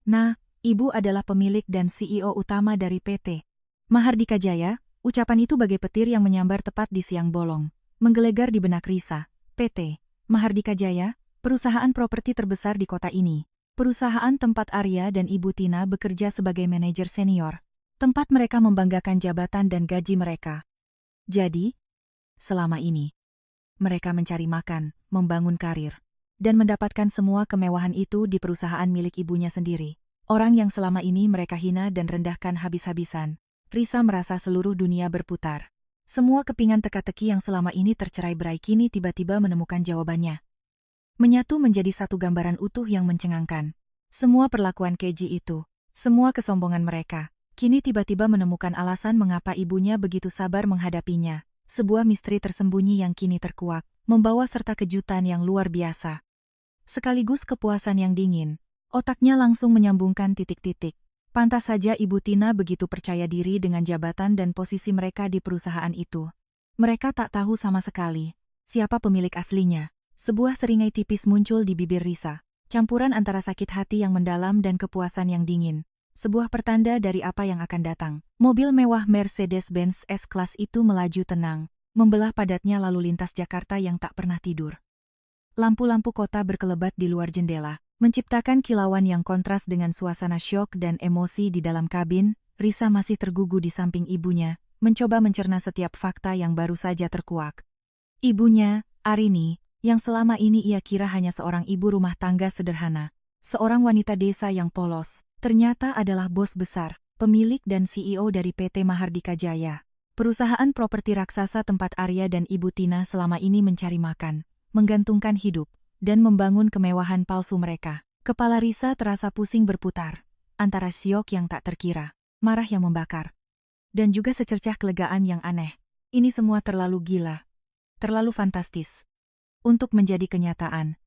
Nah, ibu adalah pemilik dan CEO utama dari PT Mahardika Jaya. Ucapan itu bagai petir yang menyambar tepat di siang bolong. Menggelegar di benak Risa. PT Mahardika Jaya, perusahaan properti terbesar di kota ini. Perusahaan tempat Arya dan Ibu Tina bekerja sebagai manajer senior. Tempat mereka membanggakan jabatan dan gaji mereka. Jadi, selama ini, mereka mencari makan, membangun karir, dan mendapatkan semua kemewahan itu di perusahaan milik ibunya sendiri. Orang yang selama ini mereka hina dan rendahkan habis-habisan. Risa merasa seluruh dunia berputar. Semua kepingan teka-teki yang selama ini tercerai-berai kini tiba-tiba menemukan jawabannya. Menyatu menjadi satu gambaran utuh yang mencengangkan. Semua perlakuan keji itu, semua kesombongan mereka, kini tiba-tiba menemukan alasan mengapa ibunya begitu sabar menghadapinya. Sebuah misteri tersembunyi yang kini terkuak, membawa serta kejutan yang luar biasa. Sekaligus kepuasan yang dingin, otaknya langsung menyambungkan titik-titik. Pantas saja Ibu Tina begitu percaya diri dengan jabatan dan posisi mereka di perusahaan itu. Mereka tak tahu sama sekali siapa pemilik aslinya. Sebuah seringai tipis muncul di bibir Risa, campuran antara sakit hati yang mendalam dan kepuasan yang dingin. Sebuah pertanda dari apa yang akan datang. Mobil mewah Mercedes-Benz S-Class itu melaju tenang, membelah padatnya lalu lintas Jakarta yang tak pernah tidur. Lampu-lampu kota berkelebat di luar jendela, menciptakan kilauan yang kontras dengan suasana syok dan emosi di dalam kabin. Risa masih tergugu di samping ibunya, mencoba mencerna setiap fakta yang baru saja terkuak. Ibunya, Arini, yang selama ini ia kira hanya seorang ibu rumah tangga sederhana, seorang wanita desa yang polos, ternyata adalah bos besar, pemilik dan CEO dari PT Mahardika Jaya. Perusahaan properti raksasa tempat Arya dan Ibu Tina selama ini mencari makan, menggantungkan hidup, dan membangun kemewahan palsu mereka. Kepala Risa terasa pusing berputar, antara syok yang tak terkira, marah yang membakar. dan juga secercah kelegaan yang aneh. Ini semua terlalu gila. Terlalu fantastis. Untuk menjadi kenyataan.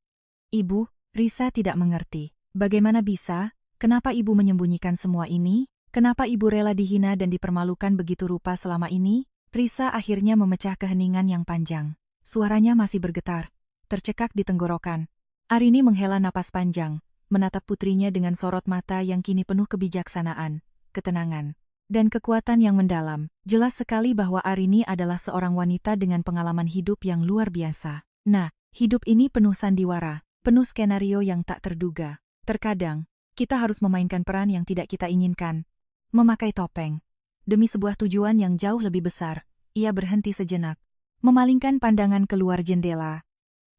Ibu, Risa tidak mengerti. Bagaimana bisa? Kenapa ibu menyembunyikan semua ini? Kenapa ibu rela dihina dan dipermalukan begitu rupa selama ini? Risa akhirnya memecah keheningan yang panjang. Suaranya masih bergetar, tercekak di tenggorokan. Arini menghela napas panjang, menatap putrinya dengan sorot mata yang kini penuh kebijaksanaan, ketenangan, dan kekuatan yang mendalam. Jelas sekali bahwa Arini adalah seorang wanita dengan pengalaman hidup yang luar biasa. Nah, hidup ini penuh sandiwara, penuh skenario yang tak terduga. Terkadang, kita harus memainkan peran yang tidak kita inginkan. Memakai topeng. Demi sebuah tujuan yang jauh lebih besar, ia berhenti sejenak. Memalingkan pandangan keluar jendela.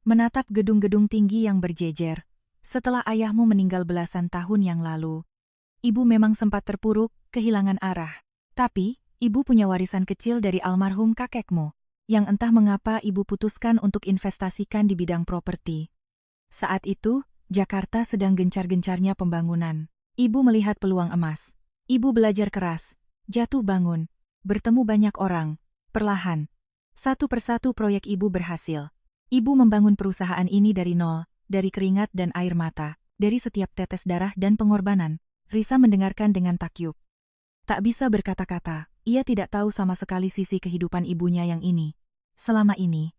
Menatap gedung-gedung tinggi yang berjejer. Setelah ayahmu meninggal belasan tahun yang lalu. Ibu memang sempat terpuruk, kehilangan arah. Tapi, ibu punya warisan kecil dari almarhum kakekmu. Yang entah mengapa ibu putuskan untuk investasikan di bidang properti. Saat itu, Jakarta sedang gencar-gencarnya pembangunan. Ibu melihat peluang emas. Ibu belajar keras, jatuh bangun, bertemu banyak orang, perlahan. Satu persatu proyek ibu berhasil. Ibu membangun perusahaan ini dari nol, dari keringat dan air mata, dari setiap tetes darah dan pengorbanan. Risa mendengarkan dengan takyub. Tak bisa berkata-kata, ia tidak tahu sama sekali sisi kehidupan ibunya yang ini. Selama ini,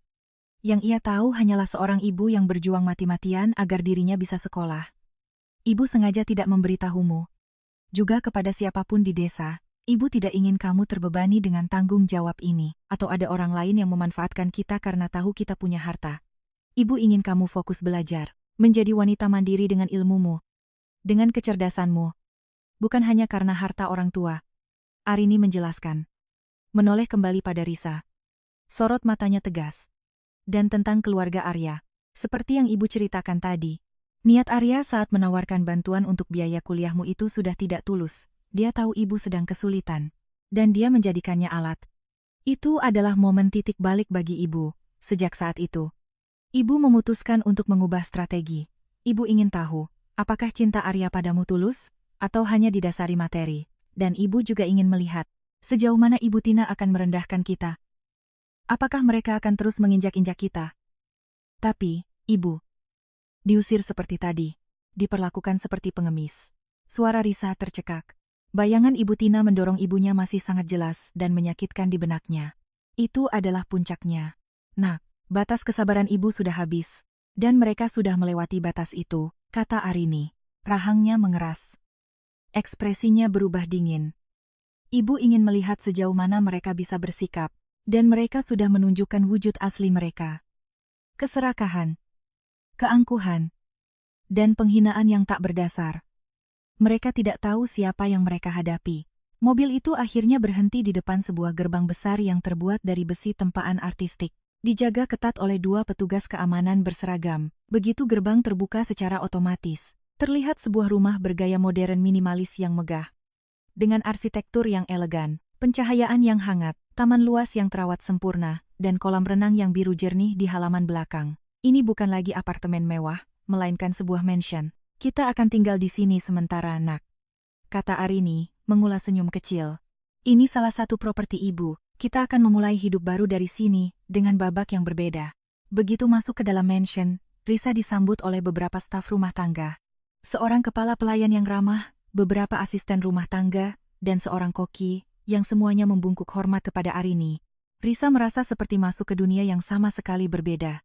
yang ia tahu hanyalah seorang ibu yang berjuang mati-matian agar dirinya bisa sekolah. Ibu sengaja tidak memberitahumu. Juga kepada siapapun di desa. Ibu tidak ingin kamu terbebani dengan tanggung jawab ini, atau ada orang lain yang memanfaatkan kita karena tahu kita punya harta. Ibu ingin kamu fokus belajar, menjadi wanita mandiri dengan ilmumu, dengan kecerdasanmu. Bukan hanya karena harta orang tua. Arini menjelaskan. Menoleh kembali pada Risa. Sorot matanya tegas. Dan tentang keluarga Arya. Seperti yang ibu ceritakan tadi. Niat Arya saat menawarkan bantuan untuk biaya kuliahmu itu sudah tidak tulus. Dia tahu ibu sedang kesulitan, dan dia menjadikannya alat. Itu adalah momen titik balik bagi ibu. Sejak saat itu, ibu memutuskan untuk mengubah strategi. Ibu ingin tahu, apakah cinta Arya padamu tulus, atau hanya didasari materi. Dan ibu juga ingin melihat, sejauh mana Ibu Tina akan merendahkan kita. Apakah mereka akan terus menginjak-injak kita? Tapi, ibu, diusir seperti tadi, diperlakukan seperti pengemis. Suara Risa tercekak. Bayangan Ibu Tina mendorong ibunya masih sangat jelas dan menyakitkan di benaknya. Itu adalah puncaknya. Nak, batas kesabaran ibu sudah habis. Dan mereka sudah melewati batas itu, kata Arini. Rahangnya mengeras. Ekspresinya berubah dingin. Ibu ingin melihat sejauh mana mereka bisa bersikap. Dan mereka sudah menunjukkan wujud asli mereka. Keserakahan. Keangkuhan. Dan penghinaan yang tak berdasar. Mereka tidak tahu siapa yang mereka hadapi. Mobil itu akhirnya berhenti di depan sebuah gerbang besar yang terbuat dari besi tempaan artistik. Dijaga ketat oleh dua petugas keamanan berseragam. Begitu gerbang terbuka secara otomatis, terlihat sebuah rumah bergaya modern minimalis yang megah. Dengan arsitektur yang elegan, pencahayaan yang hangat, taman luas yang terawat sempurna, dan kolam renang yang biru jernih di halaman belakang. Ini bukan lagi apartemen mewah, melainkan sebuah mansion. Kita akan tinggal di sini sementara, Nak. Kata Arini, mengulas senyum kecil. Ini salah satu properti ibu. Kita akan memulai hidup baru dari sini, dengan babak yang berbeda. Begitu masuk ke dalam mansion, Risa disambut oleh beberapa staf rumah tangga. Seorang kepala pelayan yang ramah, beberapa asisten rumah tangga, dan seorang koki, yang semuanya membungkuk hormat kepada Arini. Risa merasa seperti masuk ke dunia yang sama sekali berbeda.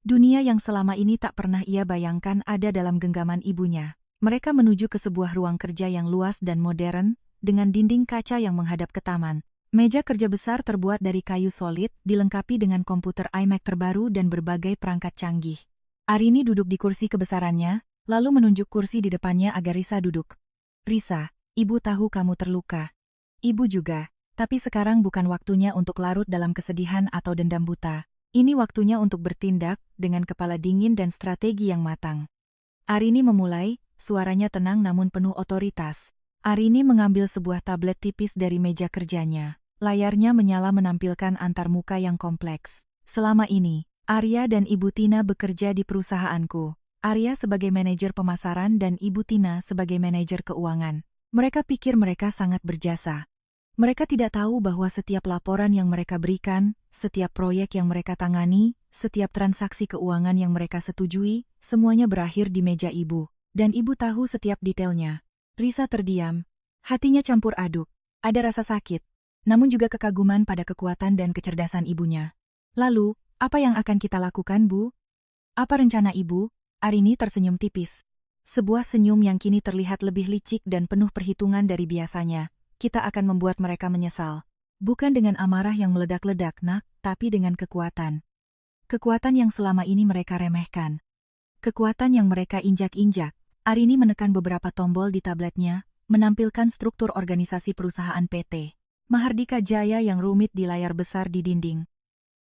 Dunia yang selama ini tak pernah ia bayangkan ada dalam genggaman ibunya. Mereka menuju ke sebuah ruang kerja yang luas dan modern, dengan dinding kaca yang menghadap ke taman. Meja kerja besar terbuat dari kayu solid, dilengkapi dengan komputer iMac terbaru dan berbagai perangkat canggih. Arini duduk di kursi kebesarannya, lalu menunjuk kursi di depannya agar Risa duduk. Risa, ibu tahu kamu terluka. Ibu juga, tapi sekarang bukan waktunya untuk larut dalam kesedihan atau dendam buta. Ini waktunya untuk bertindak, dengan kepala dingin dan strategi yang matang. Arini memulai, suaranya tenang namun penuh otoritas. Arini mengambil sebuah tablet tipis dari meja kerjanya. Layarnya menyala menampilkan antarmuka yang kompleks. Selama ini, Arya dan Ibu Tina bekerja di perusahaanku. Arya sebagai manajer pemasaran dan Ibu Tina sebagai manajer keuangan. Mereka pikir mereka sangat berjasa. Mereka tidak tahu bahwa setiap laporan yang mereka berikan, setiap proyek yang mereka tangani, setiap transaksi keuangan yang mereka setujui, semuanya berakhir di meja ibu. Dan ibu tahu setiap detailnya. Risa terdiam. Hatinya campur aduk. Ada rasa sakit, namun juga kekaguman pada kekuatan dan kecerdasan ibunya. Lalu, apa yang akan kita lakukan, Bu? Apa rencana ibu? Arini tersenyum tipis. Sebuah senyum yang kini terlihat lebih licik dan penuh perhitungan dari biasanya. Kita akan membuat mereka menyesal. Bukan dengan amarah yang meledak-ledak, Nak, tapi dengan kekuatan. Kekuatan yang selama ini mereka remehkan. Kekuatan yang mereka injak-injak. Arini menekan beberapa tombol di tabletnya, menampilkan struktur organisasi perusahaan PT Mahardika Jaya yang rumit di layar besar di dinding.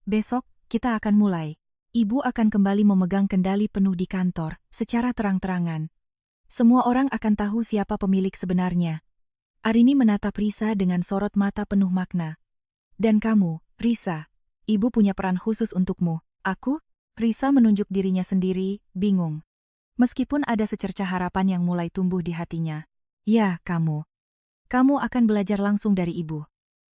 Besok, kita akan mulai. Ibu akan kembali memegang kendali penuh di kantor, secara terang-terangan. Semua orang akan tahu siapa pemilik sebenarnya. Arini menatap Risa dengan sorot mata penuh makna. Dan kamu, Risa, ibu punya peran khusus untukmu. Aku? Risa menunjuk dirinya sendiri, bingung. Meskipun ada secercah harapan yang mulai tumbuh di hatinya. Ya, kamu. Kamu akan belajar langsung dari ibu.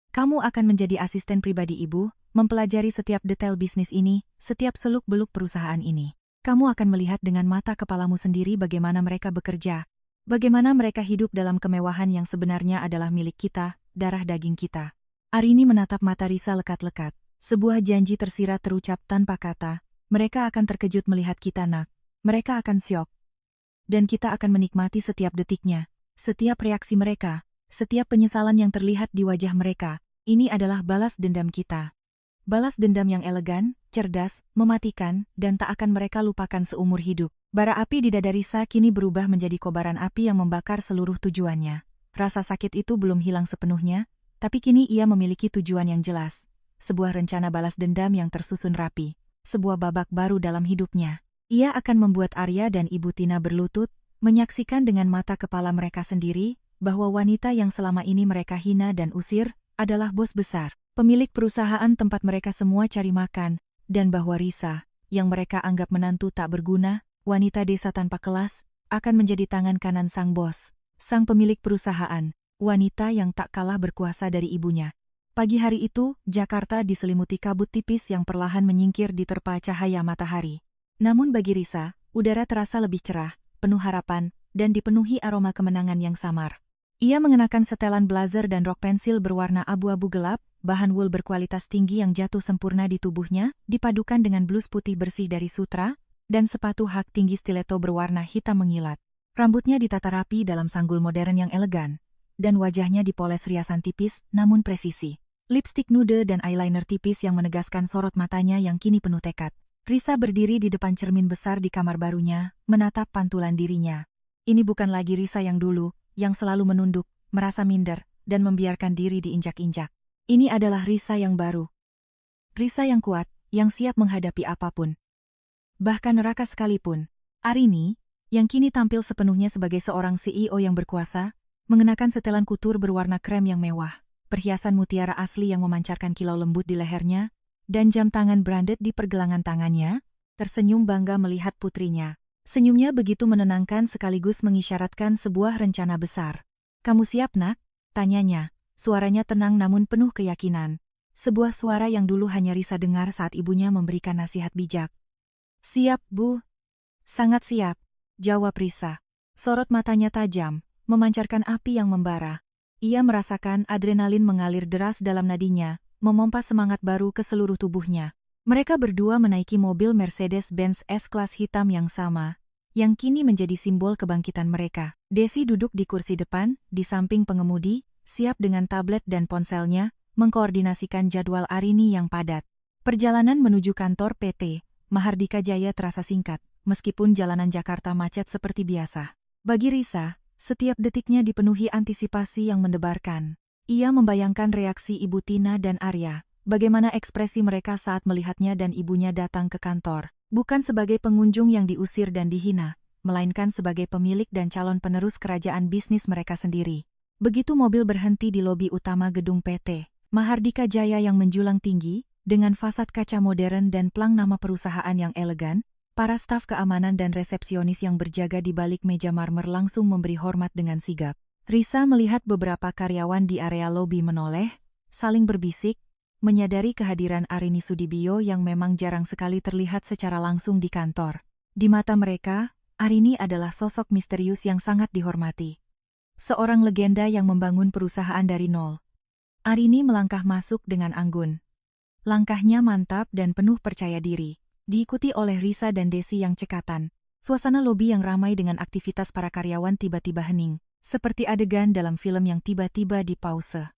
Kamu akan menjadi asisten pribadi ibu, mempelajari setiap detail bisnis ini, setiap seluk-beluk perusahaan ini. Kamu akan melihat dengan mata kepalamu sendiri bagaimana mereka bekerja. Bagaimana mereka hidup dalam kemewahan yang sebenarnya adalah milik kita, darah daging kita. Arini menatap mata Risa lekat-lekat. Sebuah janji tersirat terucap tanpa kata. Mereka akan terkejut melihat kita, Nak. Mereka akan syok. Dan kita akan menikmati setiap detiknya. Setiap reaksi mereka. Setiap penyesalan yang terlihat di wajah mereka. Ini adalah balas dendam kita. Balas dendam yang elegan, cerdas, mematikan, dan tak akan mereka lupakan seumur hidup. Bara api di dada Risa kini berubah menjadi kobaran api yang membakar seluruh tujuannya. Rasa sakit itu belum hilang sepenuhnya, tapi kini ia memiliki tujuan yang jelas. Sebuah rencana balas dendam yang tersusun rapi. Sebuah babak baru dalam hidupnya. Ia akan membuat Arya dan Ibu Tina berlutut, menyaksikan dengan mata kepala mereka sendiri, bahwa wanita yang selama ini mereka hina dan usir, adalah bos besar, pemilik perusahaan tempat mereka semua cari makan, dan bahwa Risa, yang mereka anggap menantu tak berguna, wanita desa tanpa kelas, akan menjadi tangan kanan sang bos, sang pemilik perusahaan, wanita yang tak kalah berkuasa dari ibunya. Pagi hari itu, Jakarta diselimuti kabut tipis yang perlahan menyingkir diterpa cahaya matahari. Namun bagi Risa, udara terasa lebih cerah, penuh harapan, dan dipenuhi aroma kemenangan yang samar. Ia mengenakan setelan blazer dan rok pensil berwarna abu-abu gelap, bahan wool berkualitas tinggi yang jatuh sempurna di tubuhnya, dipadukan dengan blus putih bersih dari sutra, dan sepatu hak tinggi stiletto berwarna hitam mengilat. Rambutnya ditata rapi dalam sanggul modern yang elegan, dan wajahnya dipoles riasan tipis namun presisi. Lipstik nude dan eyeliner tipis yang menegaskan sorot matanya yang kini penuh tekad. Risa berdiri di depan cermin besar di kamar barunya, menatap pantulan dirinya. Ini bukan lagi Risa yang dulu, yang selalu menunduk, merasa minder, dan membiarkan diri diinjak-injak. Ini adalah Risa yang baru. Risa yang kuat, yang siap menghadapi apapun. Bahkan neraka sekalipun. Arini, yang kini tampil sepenuhnya sebagai seorang CEO yang berkuasa, mengenakan setelan kutur berwarna krem yang mewah, perhiasan mutiara asli yang memancarkan kilau lembut di lehernya, dan jam tangan branded di pergelangan tangannya, tersenyum bangga melihat putrinya. Senyumnya begitu menenangkan sekaligus mengisyaratkan sebuah rencana besar. "Kamu siap, Nak?" tanyanya. Suaranya tenang namun penuh keyakinan. Sebuah suara yang dulu hanya Risa dengar saat ibunya memberikan nasihat bijak. "Siap, Bu." "Sangat siap," jawab Risa. Sorot matanya tajam, memancarkan api yang membara. Ia merasakan adrenalin mengalir deras dalam nadinya, memompa semangat baru ke seluruh tubuhnya. Mereka berdua menaiki mobil Mercedes-Benz S-Class hitam yang sama, yang kini menjadi simbol kebangkitan mereka. Desi duduk di kursi depan, di samping pengemudi, siap dengan tablet dan ponselnya, mengkoordinasikan jadwal Arini yang padat. Perjalanan menuju kantor PT Mahardika Jaya terasa singkat, meskipun jalanan Jakarta macet seperti biasa. Bagi Risa, setiap detiknya dipenuhi antisipasi yang mendebarkan. Ia membayangkan reaksi Ibu Tina dan Arya, bagaimana ekspresi mereka saat melihatnya dan ibunya datang ke kantor, bukan sebagai pengunjung yang diusir dan dihina, melainkan sebagai pemilik dan calon penerus kerajaan bisnis mereka sendiri. Begitu mobil berhenti di lobi utama gedung PT Mahardika Jaya yang menjulang tinggi, dengan fasad kaca modern dan plang nama perusahaan yang elegan, para staf keamanan dan resepsionis yang berjaga di balik meja marmer langsung memberi hormat dengan sigap. Risa melihat beberapa karyawan di area lobi menoleh, saling berbisik, menyadari kehadiran Arini Sudibyo yang memang jarang sekali terlihat secara langsung di kantor. Di mata mereka, Arini adalah sosok misterius yang sangat dihormati. Seorang legenda yang membangun perusahaan dari nol. Arini melangkah masuk dengan anggun. Langkahnya mantap dan penuh percaya diri, diikuti oleh Risa dan Desi yang cekatan. Suasana lobi yang ramai dengan aktivitas para karyawan tiba-tiba hening, seperti adegan dalam film yang tiba-tiba dipause.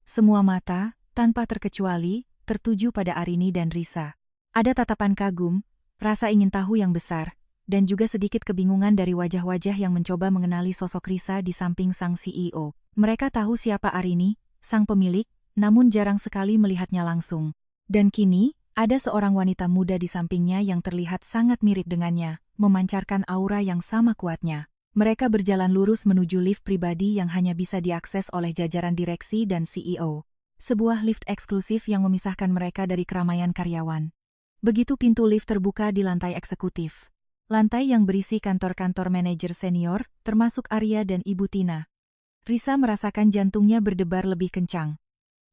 Semua mata, tanpa terkecuali, tertuju pada Arini dan Risa. Ada tatapan kagum, rasa ingin tahu yang besar, dan juga sedikit kebingungan dari wajah-wajah yang mencoba mengenali sosok Risa di samping sang CEO. Mereka tahu siapa Arini, sang pemilik, namun jarang sekali melihatnya langsung. Dan kini, ada seorang wanita muda di sampingnya yang terlihat sangat mirip dengannya, memancarkan aura yang sama kuatnya. Mereka berjalan lurus menuju lift pribadi yang hanya bisa diakses oleh jajaran direksi dan CEO. Sebuah lift eksklusif yang memisahkan mereka dari keramaian karyawan. Begitu pintu lift terbuka di lantai eksekutif. Lantai yang berisi kantor-kantor manajer senior, termasuk Arya dan Ibu Tina. Risa merasakan jantungnya berdebar lebih kencang.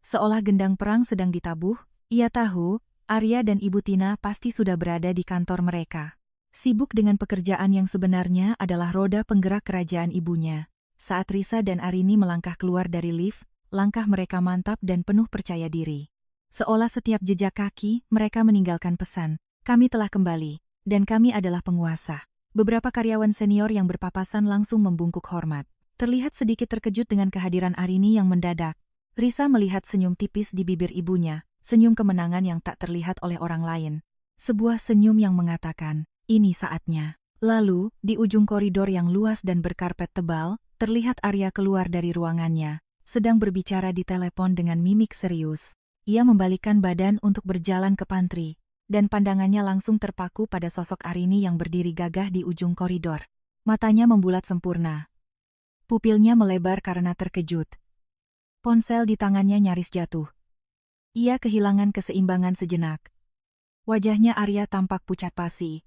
Seolah gendang perang sedang ditabuh, ia tahu, Arya dan Ibu Tina pasti sudah berada di kantor mereka. Sibuk dengan pekerjaan yang sebenarnya adalah roda penggerak kerajaan ibunya. Saat Risa dan Arini melangkah keluar dari lift, langkah mereka mantap dan penuh percaya diri. Seolah setiap jejak kaki, mereka meninggalkan pesan. Kami telah kembali, dan kami adalah penguasa. Beberapa karyawan senior yang berpapasan langsung membungkuk hormat. Terlihat sedikit terkejut dengan kehadiran Arini yang mendadak. Risa melihat senyum tipis di bibir ibunya, senyum kemenangan yang tak terlihat oleh orang lain. Sebuah senyum yang mengatakan, ini saatnya. Lalu, di ujung koridor yang luas dan berkarpet tebal, terlihat Arya keluar dari ruangannya, sedang berbicara di telepon dengan mimik serius. Ia membalikkan badan untuk berjalan ke pantry, dan pandangannya langsung terpaku pada sosok Arini yang berdiri gagah di ujung koridor. Matanya membulat sempurna. Pupilnya melebar karena terkejut. Ponsel di tangannya nyaris jatuh. Ia kehilangan keseimbangan sejenak. Wajahnya Arya tampak pucat pasi.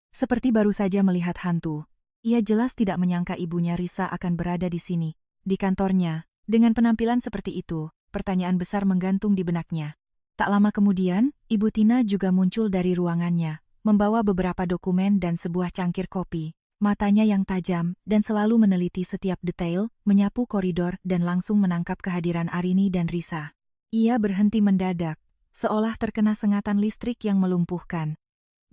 Seperti baru saja melihat hantu. Ia jelas tidak menyangka ibunya Risa akan berada di sini, di kantornya. Dengan penampilan seperti itu, pertanyaan besar menggantung di benaknya. Tak lama kemudian, Ibu Tina juga muncul dari ruangannya, membawa beberapa dokumen dan sebuah cangkir kopi. Matanya yang tajam dan selalu meneliti setiap detail, menyapu koridor dan langsung menangkap kehadiran Arini dan Risa. Ia berhenti mendadak, seolah terkena sengatan listrik yang melumpuhkan.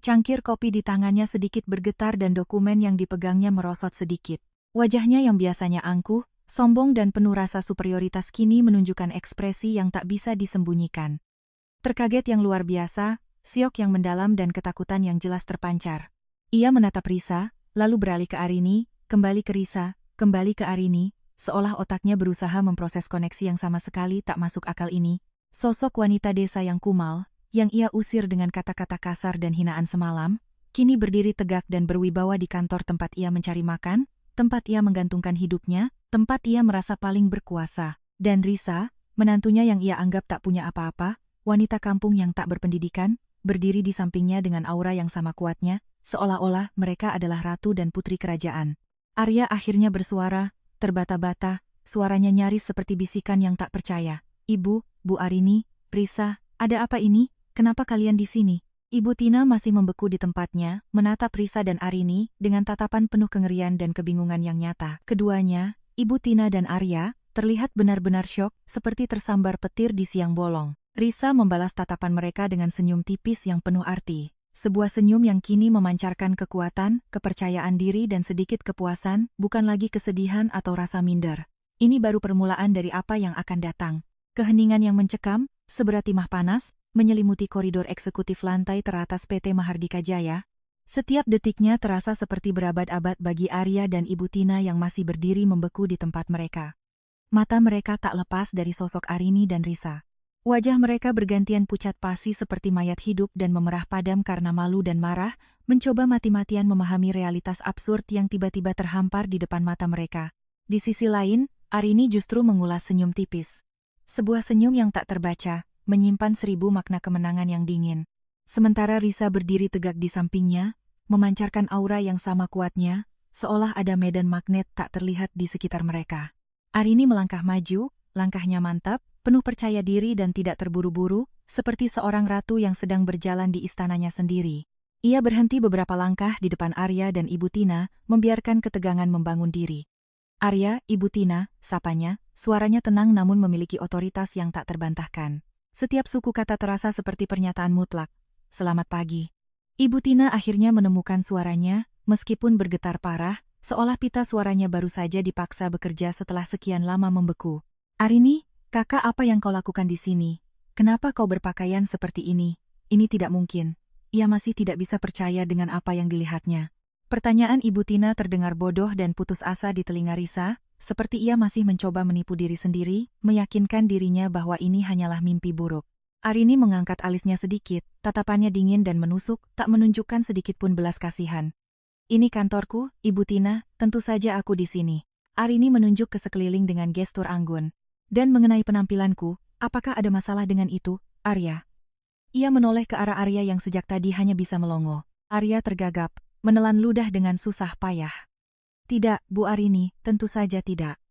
Cangkir kopi di tangannya sedikit bergetar dan dokumen yang dipegangnya merosot sedikit. Wajahnya yang biasanya angkuh, sombong dan penuh rasa superioritas kini menunjukkan ekspresi yang tak bisa disembunyikan. Terkaget yang luar biasa, syok yang mendalam dan ketakutan yang jelas terpancar. Ia menatap Risa, lalu beralih ke Arini, kembali ke Risa, kembali ke Arini, seolah otaknya berusaha memproses koneksi yang sama sekali tak masuk akal ini. Sosok wanita desa yang kumal, yang ia usir dengan kata-kata kasar dan hinaan semalam, kini berdiri tegak dan berwibawa di kantor tempat ia mencari makan, tempat ia menggantungkan hidupnya, tempat ia merasa paling berkuasa. Dan Risa, menantunya yang ia anggap tak punya apa-apa, wanita kampung yang tak berpendidikan, berdiri di sampingnya dengan aura yang sama kuatnya, seolah-olah mereka adalah ratu dan putri kerajaan. Arya akhirnya bersuara, terbata-bata, suaranya nyaris seperti bisikan yang tak percaya. Ibu, Bu Arini, Risa, ada apa ini? Kenapa kalian di sini? Ibu Tina masih membeku di tempatnya, menatap Risa dan Arini dengan tatapan penuh kengerian dan kebingungan yang nyata. Keduanya, Ibu Tina dan Arya, terlihat benar-benar syok, seperti tersambar petir di siang bolong. Risa membalas tatapan mereka dengan senyum tipis yang penuh arti. Sebuah senyum yang kini memancarkan kekuatan, kepercayaan diri dan sedikit kepuasan, bukan lagi kesedihan atau rasa minder. Ini baru permulaan dari apa yang akan datang. Keheningan yang mencekam, seberat timah panas, menyelimuti koridor eksekutif lantai teratas PT Mahardika Jaya. Setiap detiknya terasa seperti berabad-abad bagi Arya dan Ibu Tina yang masih berdiri membeku di tempat mereka. Mata mereka tak lepas dari sosok Arini dan Risa. Wajah mereka bergantian pucat pasi seperti mayat hidup dan memerah padam karena malu dan marah, mencoba mati-matian memahami realitas absurd yang tiba-tiba terhampar di depan mata mereka. Di sisi lain, Arini justru mengulas senyum tipis. Sebuah senyum yang tak terbaca, menyimpan 1000 makna kemenangan yang dingin. Sementara Risa berdiri tegak di sampingnya, memancarkan aura yang sama kuatnya, seolah ada medan magnet tak terlihat di sekitar mereka. Arini melangkah maju, langkahnya mantap, penuh percaya diri dan tidak terburu-buru, seperti seorang ratu yang sedang berjalan di istananya sendiri. Ia berhenti beberapa langkah di depan Arya dan Ibu Tina, membiarkan ketegangan membangun diri. Arya, Ibu Tina, sapanya, suaranya tenang namun memiliki otoritas yang tak terbantahkan. Setiap suku kata terasa seperti pernyataan mutlak. Selamat pagi. Ibu Tina akhirnya menemukan suaranya, meskipun bergetar parah, seolah pita suaranya baru saja dipaksa bekerja setelah sekian lama membeku. Arini, kakak apa yang kau lakukan di sini? Kenapa kau berpakaian seperti ini? Ini tidak mungkin. Ia masih tidak bisa percaya dengan apa yang dilihatnya. Pertanyaan Ibu Tina terdengar bodoh dan putus asa di telinga Risa, seperti ia masih mencoba menipu diri sendiri, meyakinkan dirinya bahwa ini hanyalah mimpi buruk. Arini mengangkat alisnya sedikit, tatapannya dingin dan menusuk, tak menunjukkan sedikitpun belas kasihan. Ini kantorku, Ibu Tina, tentu saja aku di sini. Arini menunjuk ke sekeliling dengan gestur anggun. Dan mengenai penampilanku, apakah ada masalah dengan itu, Arya? Ia menoleh ke arah Arya yang sejak tadi hanya bisa melongo. Arya tergagap, menelan ludah dengan susah payah. Tidak, Bu Arini, tentu saja tidak.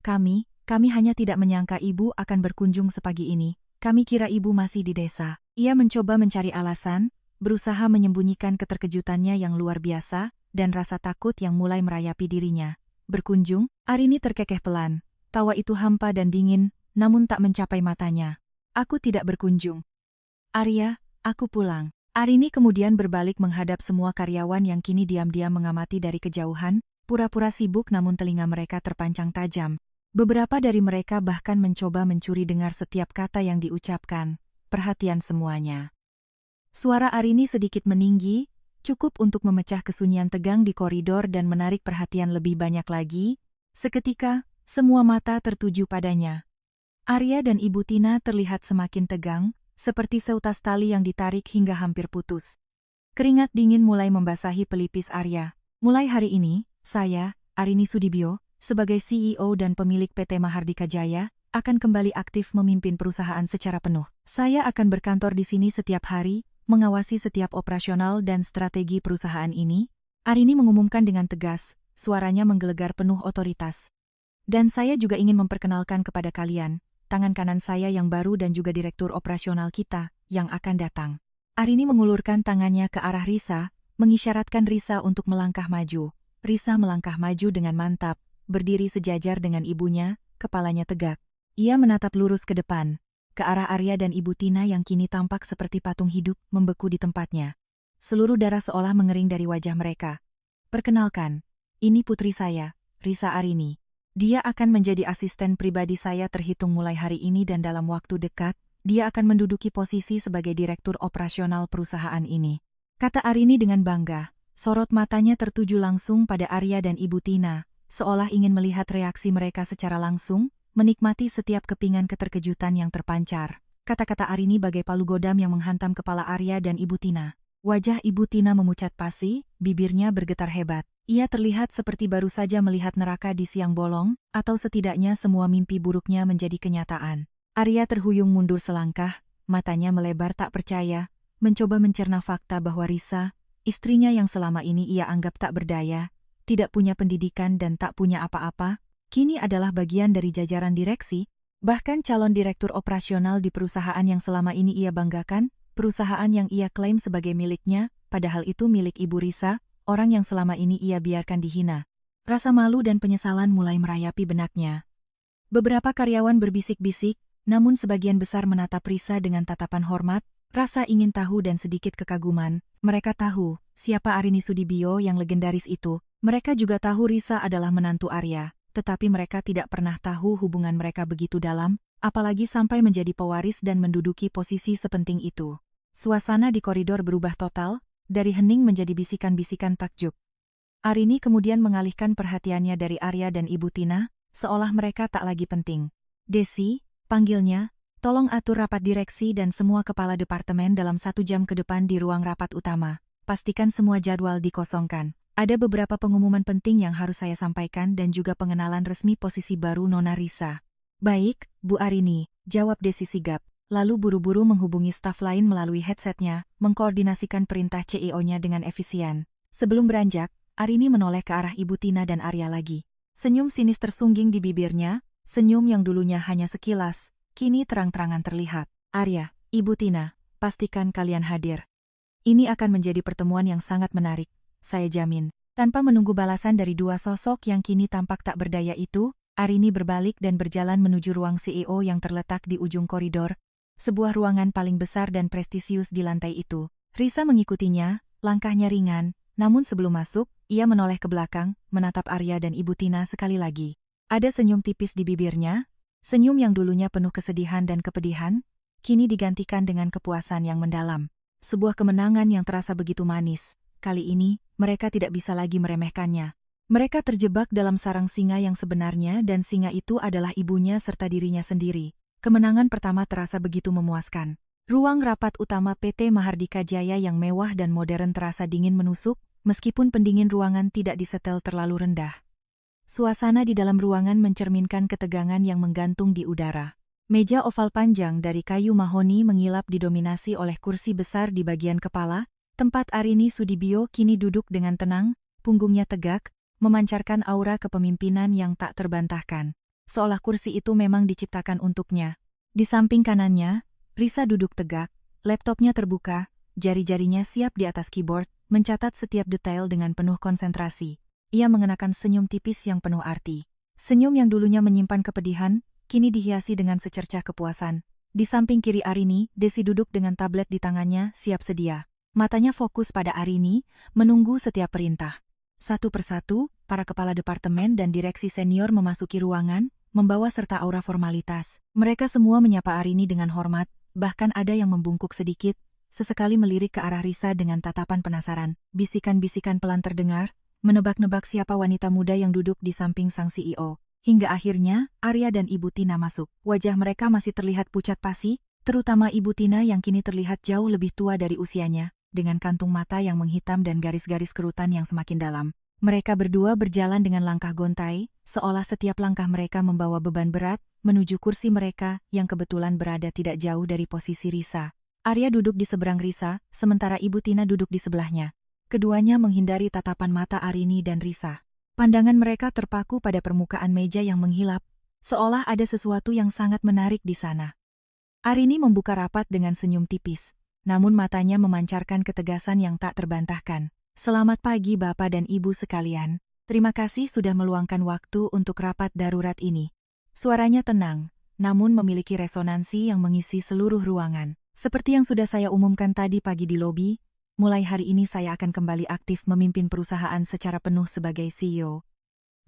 Kami hanya tidak menyangka ibu akan berkunjung sepagi ini. Kami kira ibu masih di desa. Ia mencoba mencari alasan, berusaha menyembunyikan keterkejutannya yang luar biasa, dan rasa takut yang mulai merayapi dirinya. Berkunjung, Arini terkekeh pelan. Tawa itu hampa dan dingin, namun tak mencapai matanya. Aku tidak berkunjung. Arya, aku pulang. Arini kemudian berbalik menghadap semua karyawan yang kini diam-diam mengamati dari kejauhan, pura-pura sibuk namun telinga mereka terpancang tajam. Beberapa dari mereka bahkan mencoba mencuri dengar setiap kata yang diucapkan. Perhatian semuanya. Suara Arini sedikit meninggi, cukup untuk memecah kesunyian tegang di koridor dan menarik perhatian lebih banyak lagi. Seketika, semua mata tertuju padanya. Arya dan Ibu Tina terlihat semakin tegang, seperti seutas tali yang ditarik hingga hampir putus. Keringat dingin mulai membasahi pelipis Arya. Mulai hari ini, saya, Arini Sudibyo, sebagai CEO dan pemilik PT Mahardika Jaya, akan kembali aktif memimpin perusahaan secara penuh. Saya akan berkantor di sini setiap hari, mengawasi setiap operasional dan strategi perusahaan ini. Arini mengumumkan dengan tegas, suaranya menggelegar penuh otoritas. Dan saya juga ingin memperkenalkan kepada kalian, tangan kanan saya yang baru dan juga direktur operasional kita, yang akan datang. Arini mengulurkan tangannya ke arah Risa, mengisyaratkan Risa untuk melangkah maju. Risa melangkah maju dengan mantap, berdiri sejajar dengan ibunya, kepalanya tegak. Ia menatap lurus ke depan, ke arah Arya dan Ibu Tina yang kini tampak seperti patung hidup membeku di tempatnya. Seluruh darah seolah mengering dari wajah mereka. Perkenalkan, ini putri saya, Risa Arini. Dia akan menjadi asisten pribadi saya terhitung mulai hari ini dan dalam waktu dekat, dia akan menduduki posisi sebagai direktur operasional perusahaan ini. Kata Arini dengan bangga, sorot matanya tertuju langsung pada Arya dan Ibu Tina, seolah ingin melihat reaksi mereka secara langsung, menikmati setiap kepingan keterkejutan yang terpancar. Kata-kata Arini bagai palu godam yang menghantam kepala Arya dan Ibu Tina. Wajah Ibu Tina memucat pasi, bibirnya bergetar hebat. Ia terlihat seperti baru saja melihat neraka di siang bolong, atau setidaknya semua mimpi buruknya menjadi kenyataan. Arya terhuyung mundur selangkah, matanya melebar tak percaya, mencoba mencerna fakta bahwa Risa, istrinya yang selama ini ia anggap tak berdaya, tidak punya pendidikan dan tak punya apa-apa, kini adalah bagian dari jajaran direksi, bahkan calon direktur operasional di perusahaan yang selama ini ia banggakan, perusahaan yang ia klaim sebagai miliknya, padahal itu milik Ibu Risa, orang yang selama ini ia biarkan dihina. Rasa malu dan penyesalan mulai merayapi benaknya. Beberapa karyawan berbisik-bisik, namun sebagian besar menatap Risa dengan tatapan hormat, rasa ingin tahu dan sedikit kekaguman. Mereka tahu siapa Arini Sudibyo yang legendaris itu. Mereka juga tahu Risa adalah menantu Arya. Tetapi mereka tidak pernah tahu hubungan mereka begitu dalam, apalagi sampai menjadi pewaris dan menduduki posisi sepenting itu. Suasana di koridor berubah total, dari hening menjadi bisikan-bisikan takjub. Arini kemudian mengalihkan perhatiannya dari Arya dan Ibu Tina, seolah mereka tak lagi penting. Desi, panggilnya, tolong atur rapat direksi dan semua kepala departemen dalam 1 jam ke depan di ruang rapat utama. Pastikan semua jadwal dikosongkan. Ada beberapa pengumuman penting yang harus saya sampaikan dan juga pengenalan resmi posisi baru Nona Risa. Baik, Bu Arini, jawab Desi sigap. Lalu buru-buru menghubungi staf lain melalui headsetnya, mengkoordinasikan perintah CEO-nya dengan efisien. Sebelum beranjak, Arini menoleh ke arah Ibu Tina dan Arya lagi. Senyum sinis tersungging di bibirnya, Senyum yang dulunya hanya sekilas, kini terang-terangan terlihat. Arya, Ibu Tina, pastikan kalian hadir. Ini akan menjadi pertemuan yang sangat menarik, saya jamin. Tanpa menunggu balasan dari dua sosok yang kini tampak tak berdaya itu, Arini berbalik dan berjalan menuju ruang CEO yang terletak di ujung koridor, sebuah ruangan paling besar dan prestisius di lantai itu. Risa mengikutinya, langkahnya ringan, namun sebelum masuk, ia menoleh ke belakang, menatap Arya dan Ibu Tina sekali lagi. Ada senyum tipis di bibirnya, senyum yang dulunya penuh kesedihan dan kepedihan, kini digantikan dengan kepuasan yang mendalam. Sebuah kemenangan yang terasa begitu manis. Kali ini, mereka tidak bisa lagi meremehkannya. Mereka terjebak dalam sarang singa yang sebenarnya dan singa itu adalah ibunya serta dirinya sendiri. Kemenangan pertama terasa begitu memuaskan. Ruang rapat utama PT Mahardika Jaya yang mewah dan modern terasa dingin menusuk, meskipun pendingin ruangan tidak disetel terlalu rendah. Suasana di dalam ruangan mencerminkan ketegangan yang menggantung di udara. Meja oval panjang dari kayu mahoni mengilap didominasi oleh kursi besar di bagian kepala, tempat Arini Sudibyo kini duduk dengan tenang, punggungnya tegak, memancarkan aura kepemimpinan yang tak terbantahkan. Seolah kursi itu memang diciptakan untuknya. Di samping kanannya, Risa duduk tegak, laptopnya terbuka, jari-jarinya siap di atas keyboard, mencatat setiap detail dengan penuh konsentrasi. Ia mengenakan senyum tipis yang penuh arti. Senyum yang dulunya menyimpan kepedihan, kini dihiasi dengan secercah kepuasan. Di samping kiri Arini, Desi duduk dengan tablet di tangannya, siap sedia. Matanya fokus pada Arini, menunggu setiap perintah. Satu persatu, para kepala departemen dan direksi senior memasuki ruangan, membawa serta aura formalitas. Mereka semua menyapa Arini dengan hormat, bahkan ada yang membungkuk sedikit, sesekali melirik ke arah Risa dengan tatapan penasaran. Bisikan-bisikan pelan terdengar, menebak-nebak siapa wanita muda yang duduk di samping sang CEO. Hingga akhirnya, Arya dan Ibu Tina masuk. Wajah mereka masih terlihat pucat pasi, terutama Ibu Tina yang kini terlihat jauh lebih tua dari usianya, dengan kantung mata yang menghitam dan garis-garis kerutan yang semakin dalam. Mereka berdua berjalan dengan langkah gontai, seolah setiap langkah mereka membawa beban berat, menuju kursi mereka yang kebetulan berada tidak jauh dari posisi Risa. Arya duduk di seberang Risa, sementara Ibu Tina duduk di sebelahnya. Keduanya menghindari tatapan mata Arini dan Risa. Pandangan mereka terpaku pada permukaan meja yang menghilap, seolah ada sesuatu yang sangat menarik di sana. Arini membuka rapat dengan senyum tipis, namun matanya memancarkan ketegasan yang tak terbantahkan. Selamat pagi Bapak dan Ibu sekalian. Terima kasih sudah meluangkan waktu untuk rapat darurat ini. Suaranya tenang, namun memiliki resonansi yang mengisi seluruh ruangan. Seperti yang sudah saya umumkan tadi pagi di lobi, mulai hari ini saya akan kembali aktif memimpin perusahaan secara penuh sebagai CEO.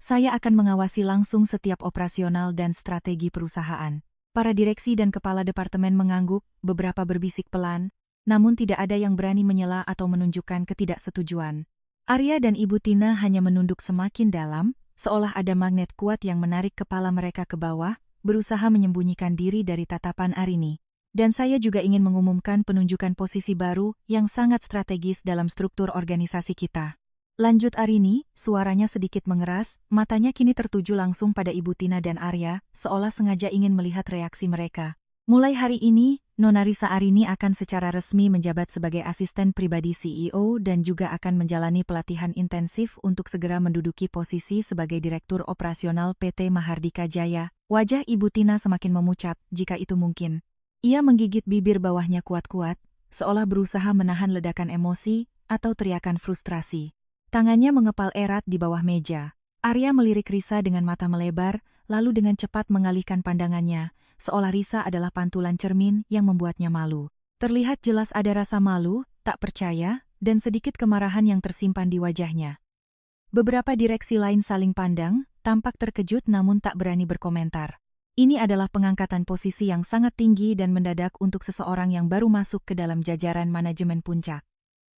Saya akan mengawasi langsung setiap operasional dan strategi perusahaan. Para direksi dan kepala departemen mengangguk, beberapa berbisik pelan, namun tidak ada yang berani menyela atau menunjukkan ketidaksetujuan. Arya dan Ibu Tina hanya menunduk semakin dalam, seolah ada magnet kuat yang menarik kepala mereka ke bawah, berusaha menyembunyikan diri dari tatapan Arini. Dan saya juga ingin mengumumkan penunjukan posisi baru yang sangat strategis dalam struktur organisasi kita. Lanjut Arini, suaranya sedikit mengeras, matanya kini tertuju langsung pada Ibu Tina dan Arya, seolah sengaja ingin melihat reaksi mereka. Mulai hari ini, Nona Risa Arini akan secara resmi menjabat sebagai asisten pribadi CEO dan juga akan menjalani pelatihan intensif untuk segera menduduki posisi sebagai Direktur Operasional PT Mahardika Jaya. Wajah Ibu Tina semakin memucat, jika itu mungkin. Ia menggigit bibir bawahnya kuat-kuat, seolah berusaha menahan ledakan emosi atau teriakan frustrasi. Tangannya mengepal erat di bawah meja. Arya melirik Risa dengan mata melebar, lalu dengan cepat mengalihkan pandangannya, seolah Risa adalah pantulan cermin yang membuatnya malu. Terlihat jelas ada rasa malu, tak percaya, dan sedikit kemarahan yang tersimpan di wajahnya. Beberapa direksi lain saling pandang, tampak terkejut namun tak berani berkomentar. Ini adalah pengangkatan posisi yang sangat tinggi dan mendadak untuk seseorang yang baru masuk ke dalam jajaran manajemen puncak.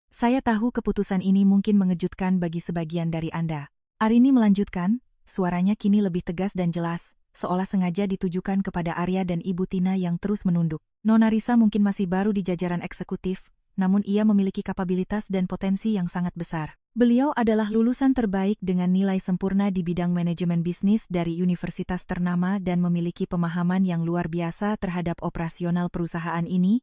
Saya tahu keputusan ini mungkin mengejutkan bagi sebagian dari Anda. Arini melanjutkan, suaranya kini lebih tegas dan jelas, seolah sengaja ditujukan kepada Arya dan Ibu Tina yang terus menunduk. Nona Risa mungkin masih baru di jajaran eksekutif, namun ia memiliki kapabilitas dan potensi yang sangat besar. Beliau adalah lulusan terbaik dengan nilai sempurna di bidang manajemen bisnis dari universitas ternama dan memiliki pemahaman yang luar biasa terhadap operasional perusahaan ini,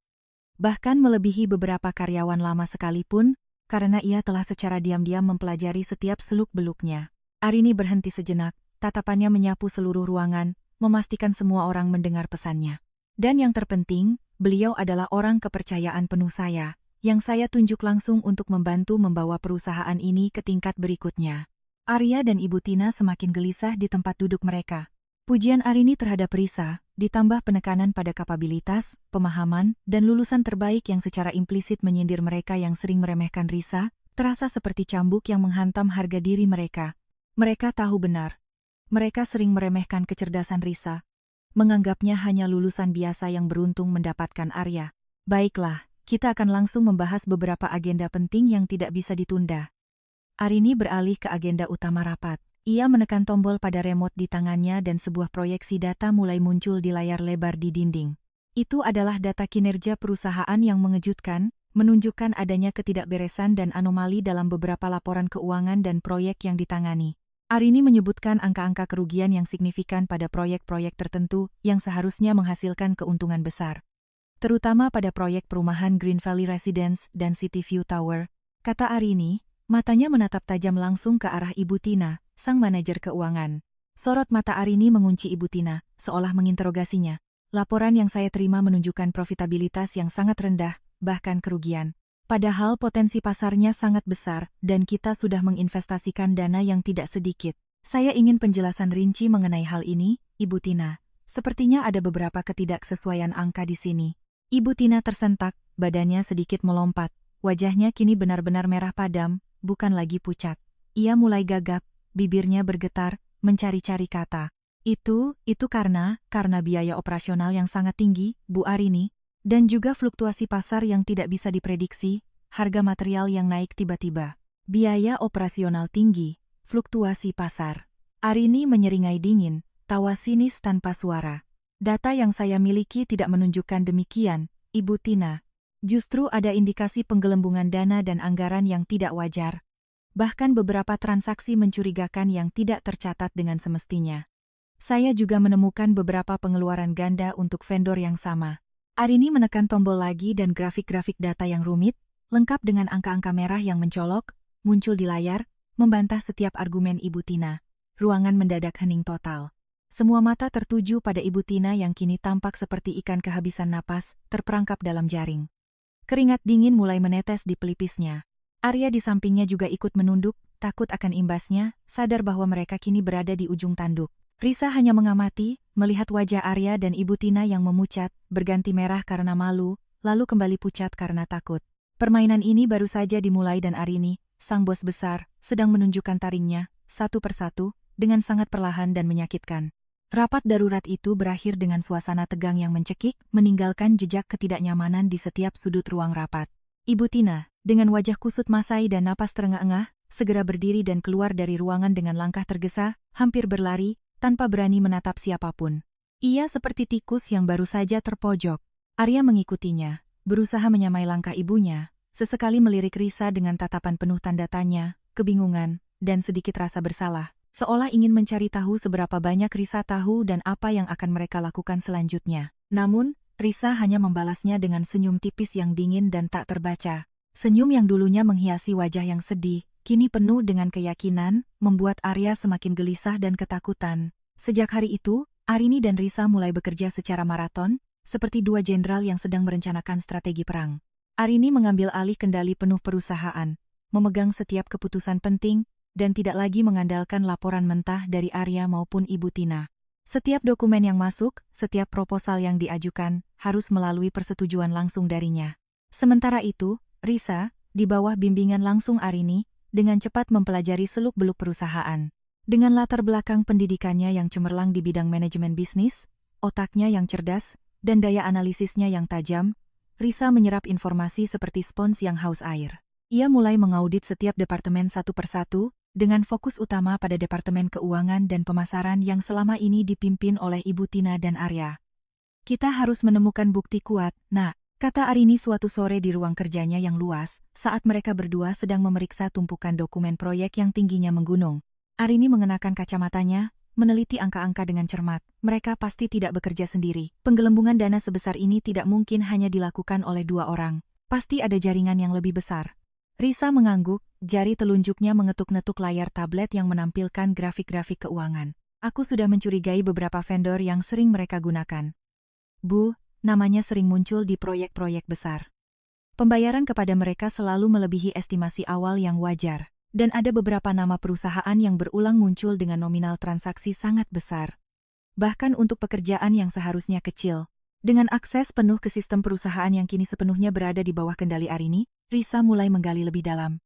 bahkan melebihi beberapa karyawan lama sekalipun, karena ia telah secara diam-diam mempelajari setiap seluk-beluknya. Arini berhenti sejenak, tatapannya menyapu seluruh ruangan, memastikan semua orang mendengar pesannya. Dan yang terpenting, beliau adalah orang kepercayaan penuh saya, yang saya tunjuk langsung untuk membantu membawa perusahaan ini ke tingkat berikutnya. Arya dan Ibu Tina semakin gelisah di tempat duduk mereka. Pujian Arini terhadap Risa, ditambah penekanan pada kapabilitas, pemahaman, dan lulusan terbaik yang secara implisit menyindir mereka yang sering meremehkan Risa, terasa seperti cambuk yang menghantam harga diri mereka. Mereka tahu benar. Mereka sering meremehkan kecerdasan Risa, menganggapnya hanya lulusan biasa yang beruntung mendapatkan Arya. Baiklah, kita akan langsung membahas beberapa agenda penting yang tidak bisa ditunda. Arini beralih ke agenda utama rapat. Ia menekan tombol pada remote di tangannya dan sebuah proyeksi data mulai muncul di layar lebar di dinding. Itu adalah data kinerja perusahaan yang mengejutkan, menunjukkan adanya ketidakberesan dan anomali dalam beberapa laporan keuangan dan proyek yang ditangani. Arini menyebutkan angka-angka kerugian yang signifikan pada proyek-proyek tertentu yang seharusnya menghasilkan keuntungan besar. Terutama pada proyek perumahan Green Valley Residence dan City View Tower, kata Arini, matanya menatap tajam langsung ke arah Ibu Tina, sang manajer keuangan. Sorot mata Arini mengunci Ibu Tina, seolah menginterogasinya. Laporan yang saya terima menunjukkan profitabilitas yang sangat rendah, bahkan kerugian. Padahal potensi pasarnya sangat besar, dan kita sudah menginvestasikan dana yang tidak sedikit. Saya ingin penjelasan rinci mengenai hal ini, Ibu Tina. Sepertinya ada beberapa ketidaksesuaian angka di sini. Ibu Tina tersentak, badannya sedikit melompat. Wajahnya kini benar-benar merah padam, bukan lagi pucat. Ia mulai gagap, bibirnya bergetar, mencari-cari kata. Itu karena biaya operasional yang sangat tinggi, Bu Arini, dan juga fluktuasi pasar yang tidak bisa diprediksi, harga material yang naik tiba-tiba. Biaya operasional tinggi, fluktuasi pasar. Arini menyeringai dingin, tawa sinis tanpa suara. Data yang saya miliki tidak menunjukkan demikian, Ibu Tina. Justru ada indikasi penggelembungan dana dan anggaran yang tidak wajar. Bahkan beberapa transaksi mencurigakan yang tidak tercatat dengan semestinya. Saya juga menemukan beberapa pengeluaran ganda untuk vendor yang sama. Arini menekan tombol lagi dan grafik-grafik data yang rumit, lengkap dengan angka-angka merah yang mencolok, muncul di layar, membantah setiap argumen Ibu Tina. Ruangan mendadak hening total. Semua mata tertuju pada Ibu Tina yang kini tampak seperti ikan kehabisan napas, terperangkap dalam jaring. Keringat dingin mulai menetes di pelipisnya. Arya di sampingnya juga ikut menunduk, takut akan imbasnya, sadar bahwa mereka kini berada di ujung tanduk. Risa hanya mengamati, melihat wajah Arya dan Ibu Tina yang memucat, berganti merah karena malu, lalu kembali pucat karena takut. Permainan ini baru saja dimulai dan Arini, sang bos besar, sedang menunjukkan taringnya, satu persatu, dengan sangat perlahan dan menyakitkan. Rapat darurat itu berakhir dengan suasana tegang yang mencekik, meninggalkan jejak ketidaknyamanan di setiap sudut ruang rapat. Ibu Tina, dengan wajah kusut masai dan napas terengah-engah, segera berdiri dan keluar dari ruangan dengan langkah tergesa, hampir berlari, tanpa berani menatap siapapun. Ia seperti tikus yang baru saja terpojok. Arya mengikutinya, berusaha menyamai langkah ibunya, sesekali melirik Risa dengan tatapan penuh tanda tanya, kebingungan, dan sedikit rasa bersalah. Seolah ingin mencari tahu seberapa banyak Risa tahu dan apa yang akan mereka lakukan selanjutnya. Namun, Risa hanya membalasnya dengan senyum tipis yang dingin dan tak terbaca. Senyum yang dulunya menghiasi wajah yang sedih, kini penuh dengan keyakinan, membuat Arya semakin gelisah dan ketakutan. Sejak hari itu, Arini dan Risa mulai bekerja secara maraton, seperti dua jenderal yang sedang merencanakan strategi perang. Arini mengambil alih kendali penuh perusahaan, memegang setiap keputusan penting, dan tidak lagi mengandalkan laporan mentah dari Arya maupun Ibu Tina. Setiap dokumen yang masuk, setiap proposal yang diajukan, harus melalui persetujuan langsung darinya. Sementara itu, Risa, di bawah bimbingan langsung Arini, dengan cepat mempelajari seluk-beluk perusahaan. Dengan latar belakang pendidikannya yang cemerlang di bidang manajemen bisnis, otaknya yang cerdas, dan daya analisisnya yang tajam, Risa menyerap informasi seperti spons yang haus air. Ia mulai mengaudit setiap departemen satu persatu, dengan fokus utama pada Departemen Keuangan dan Pemasaran yang selama ini dipimpin oleh Ibu Tina dan Arya. Kita harus menemukan bukti kuat, Nak, kata Arini suatu sore di ruang kerjanya yang luas, saat mereka berdua sedang memeriksa tumpukan dokumen proyek yang tingginya menggunung. Arini mengenakan kacamatanya, meneliti angka-angka dengan cermat. Mereka pasti tidak bekerja sendiri. Penggelembungan dana sebesar ini tidak mungkin hanya dilakukan oleh dua orang. Pasti ada jaringan yang lebih besar. Risa mengangguk, jari telunjuknya mengetuk-netuk layar tablet yang menampilkan grafik-grafik keuangan. Aku sudah mencurigai beberapa vendor yang sering mereka gunakan. Bu, namanya sering muncul di proyek-proyek besar. Pembayaran kepada mereka selalu melebihi estimasi awal yang wajar, dan ada beberapa nama perusahaan yang berulang muncul dengan nominal transaksi sangat besar. Bahkan untuk pekerjaan yang seharusnya kecil. Dengan akses penuh ke sistem perusahaan yang kini sepenuhnya berada di bawah kendali Arini, Risa mulai menggali lebih dalam.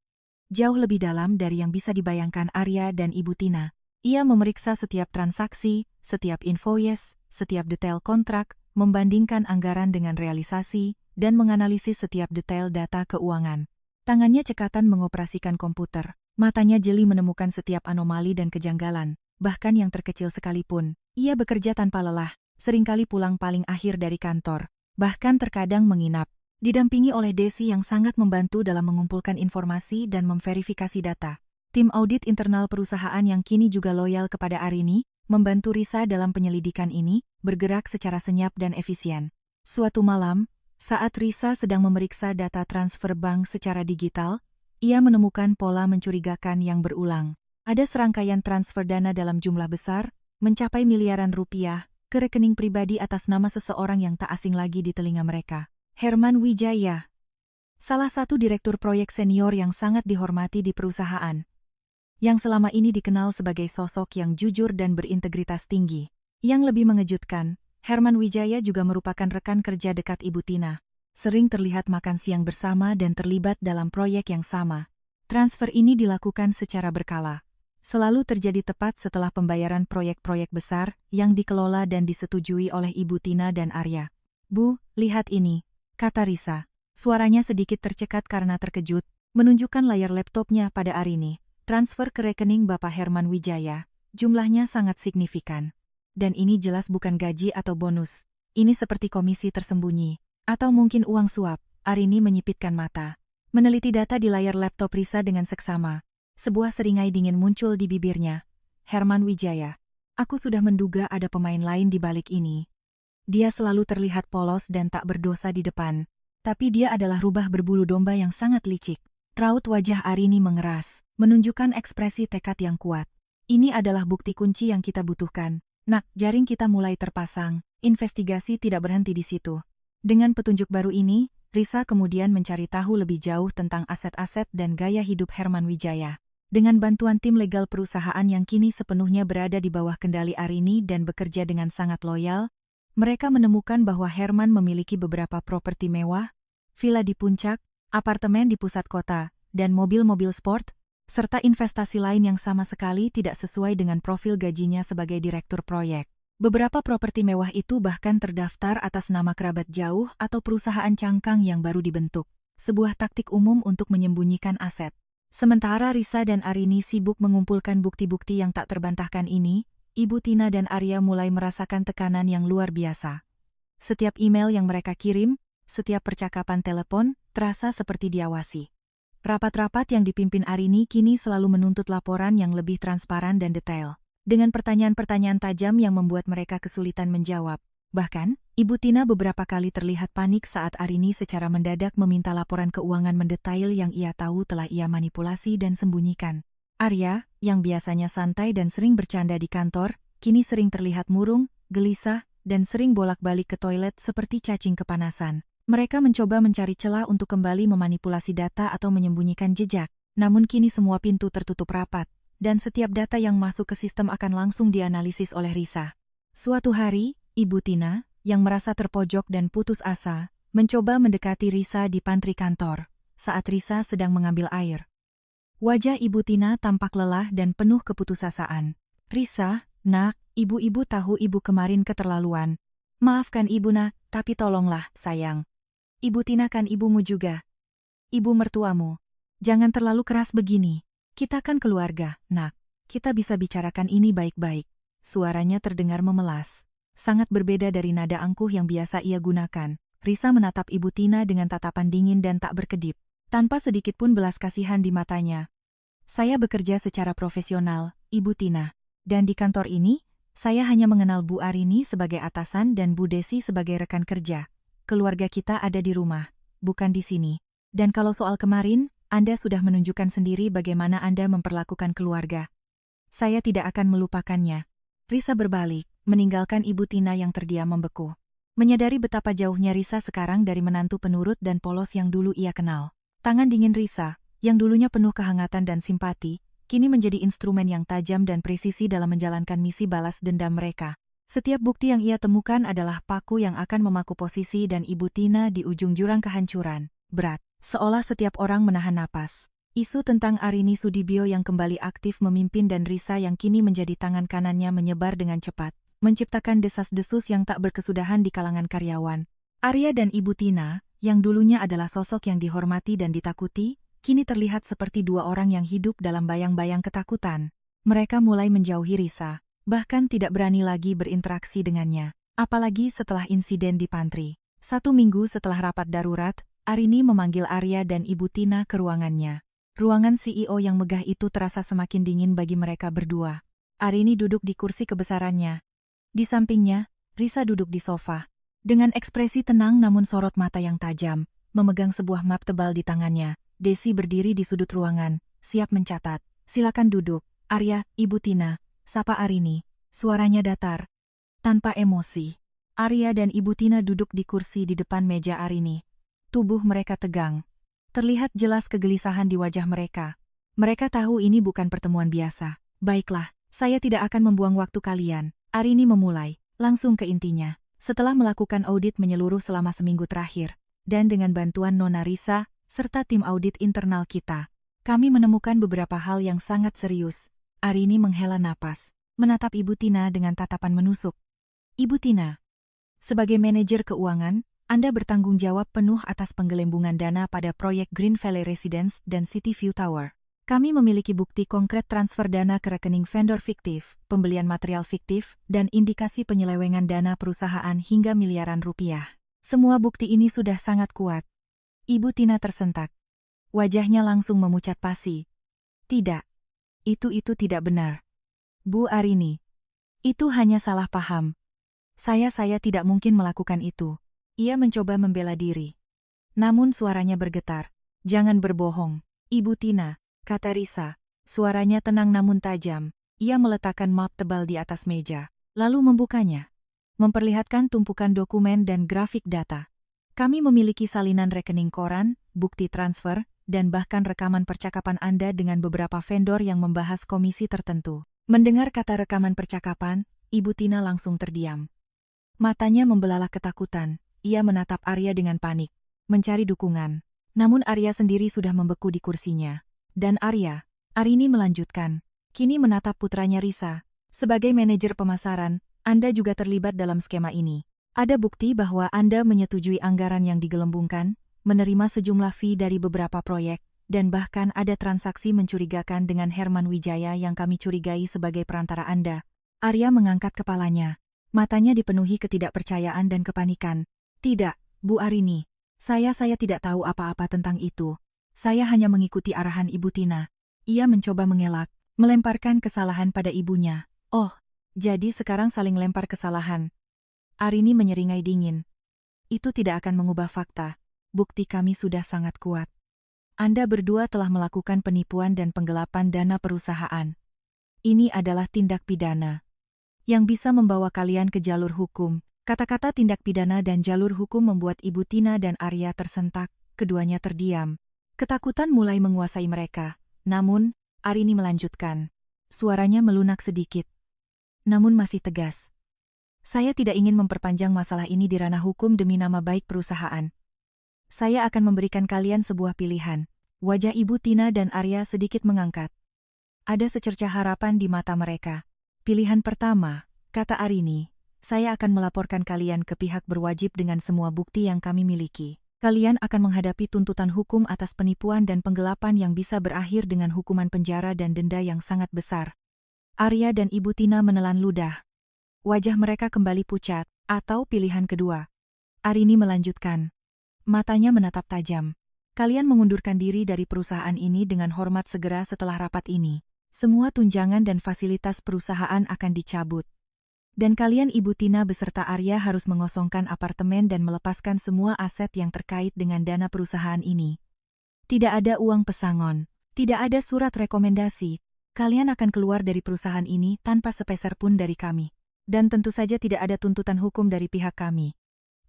Jauh lebih dalam dari yang bisa dibayangkan Arya dan Ibu Tina. Ia memeriksa setiap transaksi, setiap invoice, setiap detail kontrak, membandingkan anggaran dengan realisasi, dan menganalisis setiap detail data keuangan. Tangannya cekatan mengoperasikan komputer, matanya jeli menemukan setiap anomali dan kejanggalan, bahkan yang terkecil sekalipun. Ia bekerja tanpa lelah, seringkali pulang paling akhir dari kantor, bahkan terkadang menginap. Didampingi oleh Desi yang sangat membantu dalam mengumpulkan informasi dan memverifikasi data. Tim audit internal perusahaan yang kini juga loyal kepada Arini, membantu Risa dalam penyelidikan ini, bergerak secara senyap dan efisien. Suatu malam, saat Risa sedang memeriksa data transfer bank secara digital, ia menemukan pola mencurigakan yang berulang. Ada serangkaian transfer dana dalam jumlah besar, mencapai miliaran rupiah, ke rekening pribadi atas nama seseorang yang tak asing lagi di telinga mereka. Herman Wijaya, salah satu direktur proyek senior yang sangat dihormati di perusahaan, yang selama ini dikenal sebagai sosok yang jujur dan berintegritas tinggi. Yang lebih mengejutkan, Herman Wijaya juga merupakan rekan kerja dekat Ibu Tina. Sering terlihat makan siang bersama dan terlibat dalam proyek yang sama. Transfer ini dilakukan secara berkala. Selalu terjadi tepat setelah pembayaran proyek-proyek besar yang dikelola dan disetujui oleh Ibu Tina dan Arya. Bu, lihat ini, kata Risa. Suaranya sedikit tercekat karena terkejut, menunjukkan layar laptopnya pada Arini. Transfer ke rekening Bapak Herman Wijaya, jumlahnya sangat signifikan. Dan ini jelas bukan gaji atau bonus. Ini seperti komisi tersembunyi. Atau mungkin uang suap. Arini menyipitkan mata. Meneliti data di layar laptop Risa dengan seksama. Sebuah seringai dingin muncul di bibirnya. Herman Wijaya. Aku sudah menduga ada pemain lain di balik ini. Dia selalu terlihat polos dan tak berdosa di depan. Tapi dia adalah rubah berbulu domba yang sangat licik. Raut wajah Arini mengeras, menunjukkan ekspresi tekad yang kuat. Ini adalah bukti kunci yang kita butuhkan. Nak, jaring kita mulai terpasang. Investigasi tidak berhenti di situ. Dengan petunjuk baru ini, Risa kemudian mencari tahu lebih jauh tentang aset-aset dan gaya hidup Herman Wijaya. Dengan bantuan tim legal perusahaan yang kini sepenuhnya berada di bawah kendali Arini dan bekerja dengan sangat loyal, mereka menemukan bahwa Herman memiliki beberapa properti mewah, villa di puncak, apartemen di pusat kota, dan mobil-mobil sport, serta investasi lain yang sama sekali tidak sesuai dengan profil gajinya sebagai direktur proyek. Beberapa properti mewah itu bahkan terdaftar atas nama kerabat jauh atau perusahaan cangkang yang baru dibentuk, sebuah taktik umum untuk menyembunyikan aset. Sementara Risa dan Arini sibuk mengumpulkan bukti-bukti yang tak terbantahkan ini, Ibu Tina dan Arya mulai merasakan tekanan yang luar biasa. Setiap email yang mereka kirim, setiap percakapan telepon, terasa seperti diawasi. Rapat-rapat yang dipimpin Arini kini selalu menuntut laporan yang lebih transparan dan detail, dengan pertanyaan-pertanyaan tajam yang membuat mereka kesulitan menjawab. Bahkan, Ibu Tina beberapa kali terlihat panik saat Arini secara mendadak meminta laporan keuangan mendetail yang ia tahu telah ia manipulasi dan sembunyikan. Arya, yang biasanya santai dan sering bercanda di kantor, kini sering terlihat murung, gelisah, dan sering bolak-balik ke toilet seperti cacing kepanasan. Mereka mencoba mencari celah untuk kembali memanipulasi data atau menyembunyikan jejak, namun kini semua pintu tertutup rapat, dan setiap data yang masuk ke sistem akan langsung dianalisis oleh Risa. Suatu hari, Ibu Tina, yang merasa terpojok dan putus asa, mencoba mendekati Risa di pantry kantor, saat Risa sedang mengambil air. Wajah Ibu Tina tampak lelah dan penuh keputusasaan. Risa, nak, ibu-ibu tahu ibu kemarin keterlaluan. Maafkan ibu nak, tapi tolonglah, sayang. Ibu Tina kan ibumu juga. Ibu mertuamu. Jangan terlalu keras begini. Kita kan keluarga, nak. Kita bisa bicarakan ini baik-baik. Suaranya terdengar memelas. Sangat berbeda dari nada angkuh yang biasa ia gunakan. Risa menatap Ibu Tina dengan tatapan dingin dan tak berkedip, tanpa sedikit pun belas kasihan di matanya. Saya bekerja secara profesional, Ibu Tina. Dan di kantor ini, saya hanya mengenal Bu Arini sebagai atasan dan Bu Desi sebagai rekan kerja. Keluarga kita ada di rumah, bukan di sini. Dan kalau soal kemarin, Anda sudah menunjukkan sendiri bagaimana Anda memperlakukan keluarga. Saya tidak akan melupakannya. Risa berbalik, meninggalkan Ibu Tina yang terdiam membeku. Menyadari betapa jauhnya Risa sekarang dari menantu penurut dan polos yang dulu ia kenal. Tangan dingin Risa, yang dulunya penuh kehangatan dan simpati, kini menjadi instrumen yang tajam dan presisi dalam menjalankan misi balas dendam mereka. Setiap bukti yang ia temukan adalah paku yang akan memaku posisi dan Ibu Tina di ujung jurang kehancuran. Berat, seolah setiap orang menahan napas. Isu tentang Arini Sudibyo yang kembali aktif memimpin dan Risa yang kini menjadi tangan kanannya menyebar dengan cepat, menciptakan desas-desus yang tak berkesudahan di kalangan karyawan. Arya dan Ibu Tina, yang dulunya adalah sosok yang dihormati dan ditakuti, kini terlihat seperti dua orang yang hidup dalam bayang-bayang ketakutan. Mereka mulai menjauhi Risa, bahkan tidak berani lagi berinteraksi dengannya. Apalagi setelah insiden di pantry. 1 minggu setelah rapat darurat, Arini memanggil Arya dan Ibu Tina ke ruangannya. Ruangan CEO yang megah itu terasa semakin dingin bagi mereka berdua. Arini duduk di kursi kebesarannya. Di sampingnya, Risa duduk di sofa. Dengan ekspresi tenang namun sorot mata yang tajam, memegang sebuah map tebal di tangannya, Desi berdiri di sudut ruangan, siap mencatat. Silakan duduk, Arya, Ibu Tina, sapa Arini. Suaranya datar, tanpa emosi. Arya dan Ibu Tina duduk di kursi di depan meja Arini. Tubuh mereka tegang. Terlihat jelas kegelisahan di wajah mereka. Mereka tahu ini bukan pertemuan biasa. Baiklah, saya tidak akan membuang waktu kalian. Arini memulai, langsung ke intinya. Setelah melakukan audit menyeluruh selama seminggu terakhir, dan dengan bantuan Nona Risa, serta tim audit internal kita, kami menemukan beberapa hal yang sangat serius. Arini menghela napas, menatap Ibu Tina dengan tatapan menusuk. Ibu Tina, sebagai manajer keuangan, Anda bertanggung jawab penuh atas penggelembungan dana pada proyek Green Valley Residence dan City View Tower. Kami memiliki bukti konkret transfer dana ke rekening vendor fiktif, pembelian material fiktif, dan indikasi penyelewengan dana perusahaan hingga miliaran rupiah. Semua bukti ini sudah sangat kuat. Ibu Tina tersentak. Wajahnya langsung memucat pasi. Tidak. Itu tidak benar. Bu Arini. Itu hanya salah paham. Saya tidak mungkin melakukan itu. Ia mencoba membela diri. Namun suaranya bergetar. Jangan berbohong, Ibu Tina, kata Risa. Suaranya tenang namun tajam. Ia meletakkan map tebal di atas meja, lalu membukanya. Memperlihatkan tumpukan dokumen dan grafik data. Kami memiliki salinan rekening koran, bukti transfer, dan bahkan rekaman percakapan Anda dengan beberapa vendor yang membahas komisi tertentu. Mendengar kata rekaman percakapan, Ibu Tina langsung terdiam. Matanya membelalak ketakutan. Ia menatap Arya dengan panik, mencari dukungan. Namun Arya sendiri sudah membeku di kursinya. Dan Arini melanjutkan, kini menatap putranya Risa. Sebagai manajer pemasaran, Anda juga terlibat dalam skema ini. Ada bukti bahwa Anda menyetujui anggaran yang digelembungkan, menerima sejumlah fee dari beberapa proyek, dan bahkan ada transaksi mencurigakan dengan Herman Wijaya yang kami curigai sebagai perantara Anda. Arya mengangkat kepalanya. Matanya dipenuhi ketidakpercayaan dan kepanikan. Tidak, Bu Arini. Saya tidak tahu apa-apa tentang itu. Saya hanya mengikuti arahan Ibu Tina. Ia mencoba mengelak, melemparkan kesalahan pada ibunya. Oh, jadi sekarang saling lempar kesalahan. Arini menyeringai dingin. Itu tidak akan mengubah fakta. Bukti kami sudah sangat kuat. Anda berdua telah melakukan penipuan dan penggelapan dana perusahaan. Ini adalah tindak pidana yang bisa membawa kalian ke jalur hukum. Kata-kata tindak pidana dan jalur hukum membuat Ibu Tina dan Arya tersentak, keduanya terdiam. Ketakutan mulai menguasai mereka. Namun, Arini melanjutkan. Suaranya melunak sedikit. Namun masih tegas. Saya tidak ingin memperpanjang masalah ini di ranah hukum demi nama baik perusahaan. Saya akan memberikan kalian sebuah pilihan. Wajah Ibu Tina dan Arya sedikit mengangkat. Ada secercah harapan di mata mereka. Pilihan pertama, kata Arini, saya akan melaporkan kalian ke pihak berwajib dengan semua bukti yang kami miliki. Kalian akan menghadapi tuntutan hukum atas penipuan dan penggelapan yang bisa berakhir dengan hukuman penjara dan denda yang sangat besar. Arya dan Ibu Tina menelan ludah. Wajah mereka kembali pucat, atau pilihan kedua. Arini melanjutkan. Matanya menatap tajam. Kalian mengundurkan diri dari perusahaan ini dengan hormat segera setelah rapat ini. Semua tunjangan dan fasilitas perusahaan akan dicabut. Dan kalian Ibu Tina beserta Arya harus mengosongkan apartemen dan melepaskan semua aset yang terkait dengan dana perusahaan ini. Tidak ada uang pesangon, tidak ada surat rekomendasi, Kalian akan keluar dari perusahaan ini tanpa sepeser pun dari kami. Dan tentu saja tidak ada tuntutan hukum dari pihak kami.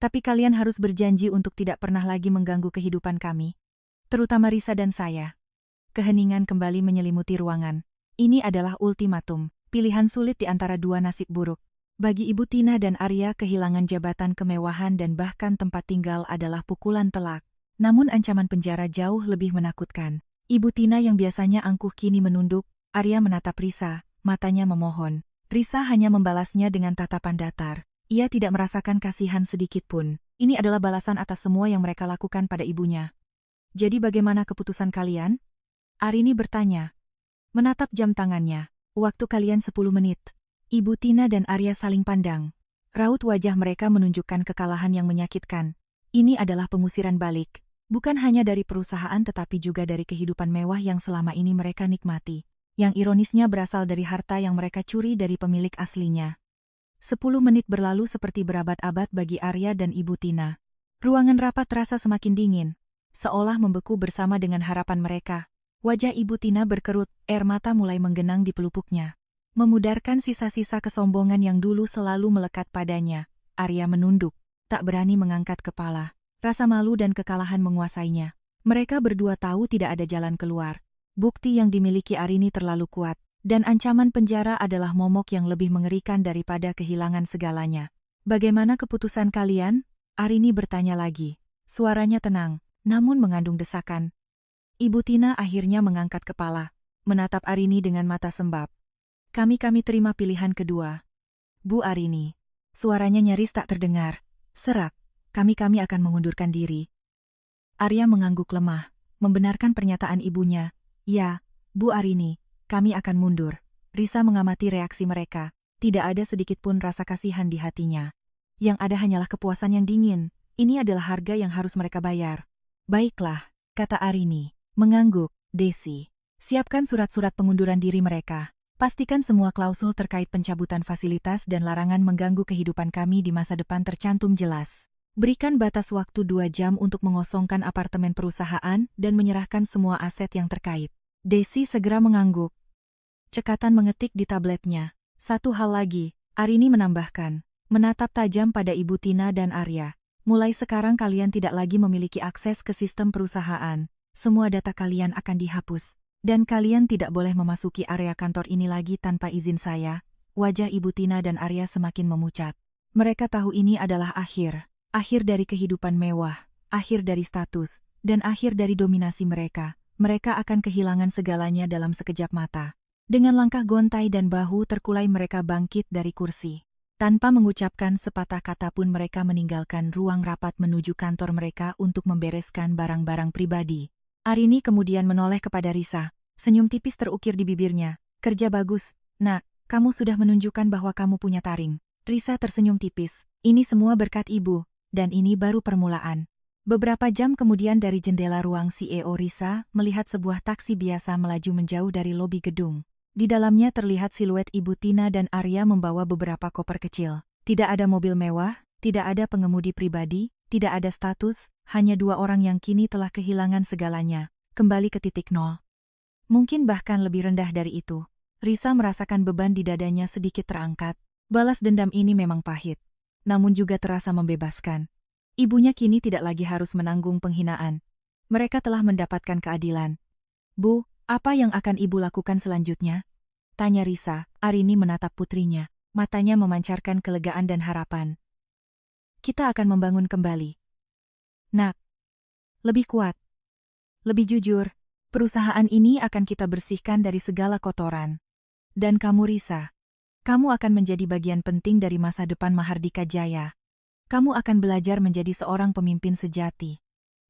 Tapi kalian harus berjanji untuk tidak pernah lagi mengganggu kehidupan kami. Terutama Risa dan saya. Keheningan kembali menyelimuti ruangan. Ini adalah ultimatum, pilihan sulit di antara dua nasib buruk. Bagi Ibu Tina dan Arya, kehilangan jabatan kemewahan dan bahkan tempat tinggal adalah pukulan telak. Namun ancaman penjara jauh lebih menakutkan. Ibu Tina yang biasanya angkuh kini menunduk. Arya menatap Risa, matanya memohon. Risa hanya membalasnya dengan tatapan datar. Ia tidak merasakan kasihan sedikit pun. Ini adalah balasan atas semua yang mereka lakukan pada ibunya. Jadi bagaimana keputusan kalian? Arini bertanya. Menatap jam tangannya. Waktu kalian 10 menit. Ibu Tina dan Arya saling pandang. Raut wajah mereka menunjukkan kekalahan yang menyakitkan. Ini adalah pengusiran balik. Bukan hanya dari perusahaan tetapi juga dari kehidupan mewah yang selama ini mereka nikmati. Yang ironisnya berasal dari harta yang mereka curi dari pemilik aslinya. 10 menit berlalu seperti berabad-abad bagi Arya dan Ibu Tina. Ruangan rapat terasa semakin dingin, seolah membeku bersama dengan harapan mereka. Wajah Ibu Tina berkerut, air mata mulai menggenang di pelupuknya. Memudarkan sisa-sisa kesombongan yang dulu selalu melekat padanya. Arya menunduk, tak berani mengangkat kepala. Rasa malu dan kekalahan menguasainya. Mereka berdua tahu tidak ada jalan keluar. Bukti yang dimiliki Arini terlalu kuat. Dan ancaman penjara adalah momok yang lebih mengerikan daripada kehilangan segalanya. Bagaimana keputusan kalian? Arini bertanya lagi. Suaranya tenang, namun mengandung desakan. Ibu Tina akhirnya mengangkat kepala, menatap Arini dengan mata sembab. Kami terima pilihan kedua. Bu Arini. Suaranya nyaris tak terdengar. Serak, kami akan mengundurkan diri. Arya mengangguk lemah, membenarkan pernyataan ibunya. Ya, Bu Arini. Kami akan mundur. Risa mengamati reaksi mereka. Tidak ada sedikit pun rasa kasihan di hatinya. Yang ada hanyalah kepuasan yang dingin. Ini adalah harga yang harus mereka bayar. Baiklah, kata Arini. Mengangguk, Desi. Siapkan surat-surat pengunduran diri mereka. Pastikan semua klausul terkait pencabutan fasilitas dan larangan mengganggu kehidupan kami di masa depan tercantum jelas. Berikan batas waktu 2 jam untuk mengosongkan apartemen perusahaan dan menyerahkan semua aset yang terkait. Desi segera mengangguk. Cekatan mengetik di tabletnya. Satu hal lagi, Arini menambahkan, menatap tajam pada Ibu Tina dan Arya. Mulai sekarang kalian tidak lagi memiliki akses ke sistem perusahaan. Semua data kalian akan dihapus. Dan kalian tidak boleh memasuki area kantor ini lagi tanpa izin saya. Wajah Ibu Tina dan Arya semakin memucat. Mereka tahu ini adalah akhir. Akhir dari kehidupan mewah. Akhir dari status. Dan akhir dari dominasi mereka. Mereka akan kehilangan segalanya dalam sekejap mata. Dengan langkah gontai dan bahu terkulai mereka bangkit dari kursi. Tanpa mengucapkan sepatah kata pun mereka meninggalkan ruang rapat menuju kantor mereka untuk membereskan barang-barang pribadi. Arini kemudian menoleh kepada Risa. Senyum tipis terukir di bibirnya. Kerja bagus, Nak. Kamu sudah menunjukkan bahwa kamu punya taring. Risa tersenyum tipis. Ini semua berkat ibu, dan ini baru permulaan. Beberapa jam kemudian dari jendela ruang CEO Risa melihat sebuah taksi biasa melaju menjauh dari lobi gedung. Di dalamnya terlihat siluet Ibu Tina dan Arya membawa beberapa koper kecil. Tidak ada mobil mewah, tidak ada pengemudi pribadi, tidak ada status, hanya 2 orang yang kini telah kehilangan segalanya, kembali ke titik nol. Mungkin bahkan lebih rendah dari itu. Risa merasakan beban di dadanya sedikit terangkat. Balas dendam ini memang pahit, namun juga terasa membebaskan. Ibunya kini tidak lagi harus menanggung penghinaan. Mereka telah mendapatkan keadilan. Bu, apa yang akan ibu lakukan selanjutnya? Tanya Risa. Arini menatap putrinya. Matanya memancarkan kelegaan dan harapan. Kita akan membangun kembali. Nak. Lebih kuat. Lebih jujur. Perusahaan ini akan kita bersihkan dari segala kotoran. Dan kamu Risa. Kamu akan menjadi bagian penting dari masa depan Mahardika Jaya. Kamu akan belajar menjadi seorang pemimpin sejati.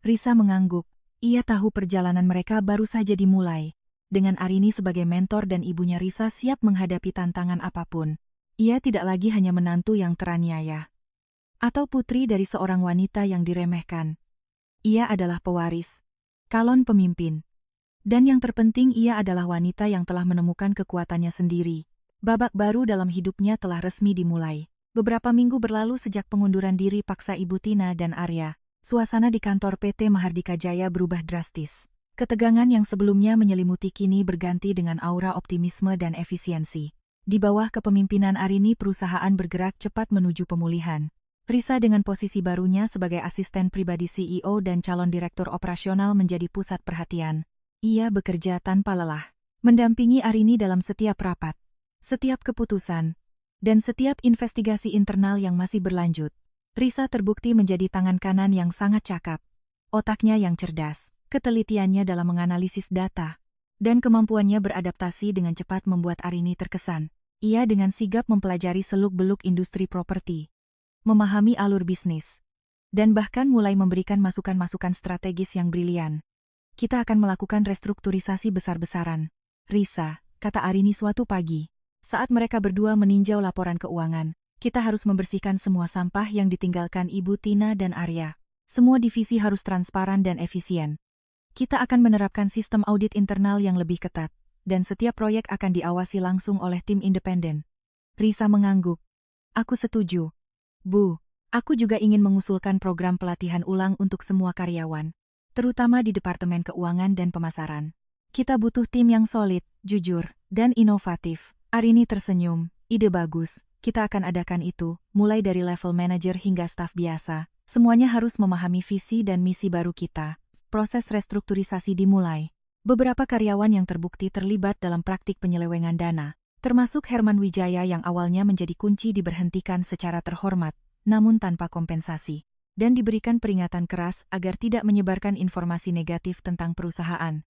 Risa mengangguk. Ia tahu perjalanan mereka baru saja dimulai. Dengan Arini sebagai mentor dan ibunya Risa siap menghadapi tantangan apapun. Ia tidak lagi hanya menantu yang teraniaya. Atau putri dari seorang wanita yang diremehkan. Ia adalah pewaris. Calon pemimpin. Dan yang terpenting ia adalah wanita yang telah menemukan kekuatannya sendiri. Babak baru dalam hidupnya telah resmi dimulai. Beberapa minggu berlalu sejak pengunduran diri paksa Ibu Tina dan Arya. Suasana di kantor PT Mahardika Jaya berubah drastis. Ketegangan yang sebelumnya menyelimuti kini berganti dengan aura optimisme dan efisiensi. Di bawah kepemimpinan Arini, perusahaan bergerak cepat menuju pemulihan. Risa dengan posisi barunya sebagai asisten pribadi CEO dan calon direktur operasional menjadi pusat perhatian. Ia bekerja tanpa lelah, mendampingi Arini dalam setiap rapat, setiap keputusan, dan setiap investigasi internal yang masih berlanjut. Risa terbukti menjadi tangan kanan yang sangat cakap. Otaknya yang cerdas, ketelitiannya dalam menganalisis data, dan kemampuannya beradaptasi dengan cepat membuat Arini terkesan. Ia dengan sigap mempelajari seluk-beluk industri properti, memahami alur bisnis, dan bahkan mulai memberikan masukan-masukan strategis yang brilian. Kita akan melakukan restrukturisasi besar-besaran, Risa, kata Arini suatu pagi. Saat mereka berdua meninjau laporan keuangan, kita harus membersihkan semua sampah yang ditinggalkan Ibu Tina dan Arya. Semua divisi harus transparan dan efisien. Kita akan menerapkan sistem audit internal yang lebih ketat, dan setiap proyek akan diawasi langsung oleh tim independen. Risa mengangguk. Aku setuju. Bu, aku juga ingin mengusulkan program pelatihan ulang untuk semua karyawan, terutama di Departemen Keuangan dan Pemasaran. Kita butuh tim yang solid, jujur, dan inovatif. Arini tersenyum. Ide bagus. Kita akan adakan itu, mulai dari level manajer hingga staf biasa. Semuanya harus memahami visi dan misi baru kita. Proses restrukturisasi dimulai. Beberapa karyawan yang terbukti terlibat dalam praktik penyelewengan dana, termasuk Herman Wijaya yang awalnya menjadi kunci, diberhentikan secara terhormat, namun tanpa kompensasi, dan diberikan peringatan keras agar tidak menyebarkan informasi negatif tentang perusahaan.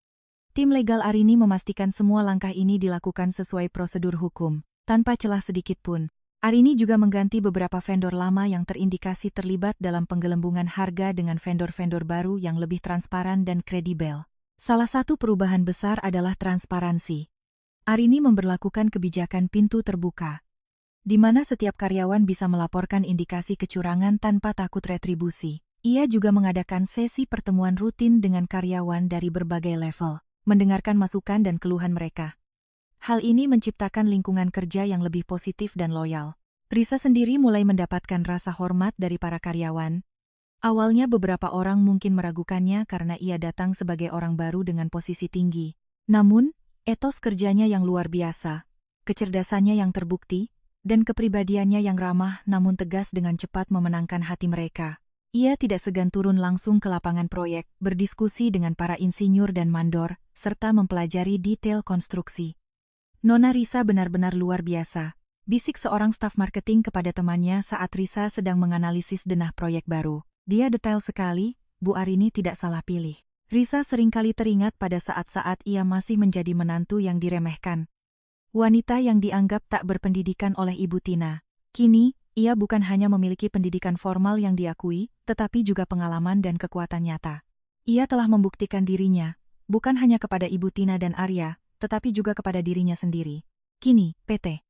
Tim legal Arini memastikan semua langkah ini dilakukan sesuai prosedur hukum, tanpa celah sedikit pun. Arini juga mengganti beberapa vendor lama yang terindikasi terlibat dalam penggelembungan harga dengan vendor-vendor baru yang lebih transparan dan kredibel. Salah satu perubahan besar adalah transparansi. Arini memberlakukan kebijakan pintu terbuka, di mana setiap karyawan bisa melaporkan indikasi kecurangan tanpa takut retribusi. Ia juga mengadakan sesi pertemuan rutin dengan karyawan dari berbagai level, mendengarkan masukan dan keluhan mereka. Hal ini menciptakan lingkungan kerja yang lebih positif dan loyal. Risa sendiri mulai mendapatkan rasa hormat dari para karyawan. Awalnya beberapa orang mungkin meragukannya karena ia datang sebagai orang baru dengan posisi tinggi. Namun, etos kerjanya yang luar biasa, kecerdasannya yang terbukti, dan kepribadiannya yang ramah namun tegas dengan cepat memenangkan hati mereka. Ia tidak segan turun langsung ke lapangan proyek, berdiskusi dengan para insinyur dan mandor, serta mempelajari detail konstruksi. Nona Risa benar-benar luar biasa, bisik seorang staf marketing kepada temannya saat Risa sedang menganalisis denah proyek baru. Dia detail sekali, Bu Arini tidak salah pilih. Risa seringkali teringat pada saat-saat ia masih menjadi menantu yang diremehkan. Wanita yang dianggap tak berpendidikan oleh Ibu Tina. Kini, ia bukan hanya memiliki pendidikan formal yang diakui, tetapi juga pengalaman dan kekuatan nyata. Ia telah membuktikan dirinya, bukan hanya kepada Ibu Tina dan Arya, tetapi juga kepada dirinya sendiri. Kini, PT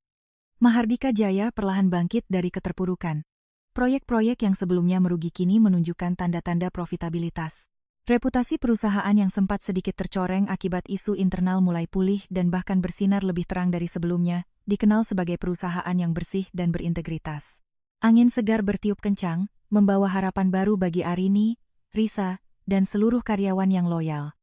Mahardika Jaya perlahan bangkit dari keterpurukan. Proyek-proyek yang sebelumnya merugi kini menunjukkan tanda-tanda profitabilitas. Reputasi perusahaan yang sempat sedikit tercoreng akibat isu internal mulai pulih dan bahkan bersinar lebih terang dari sebelumnya, dikenal sebagai perusahaan yang bersih dan berintegritas. Angin segar bertiup kencang, membawa harapan baru bagi Arini, Risa, dan seluruh karyawan yang loyal.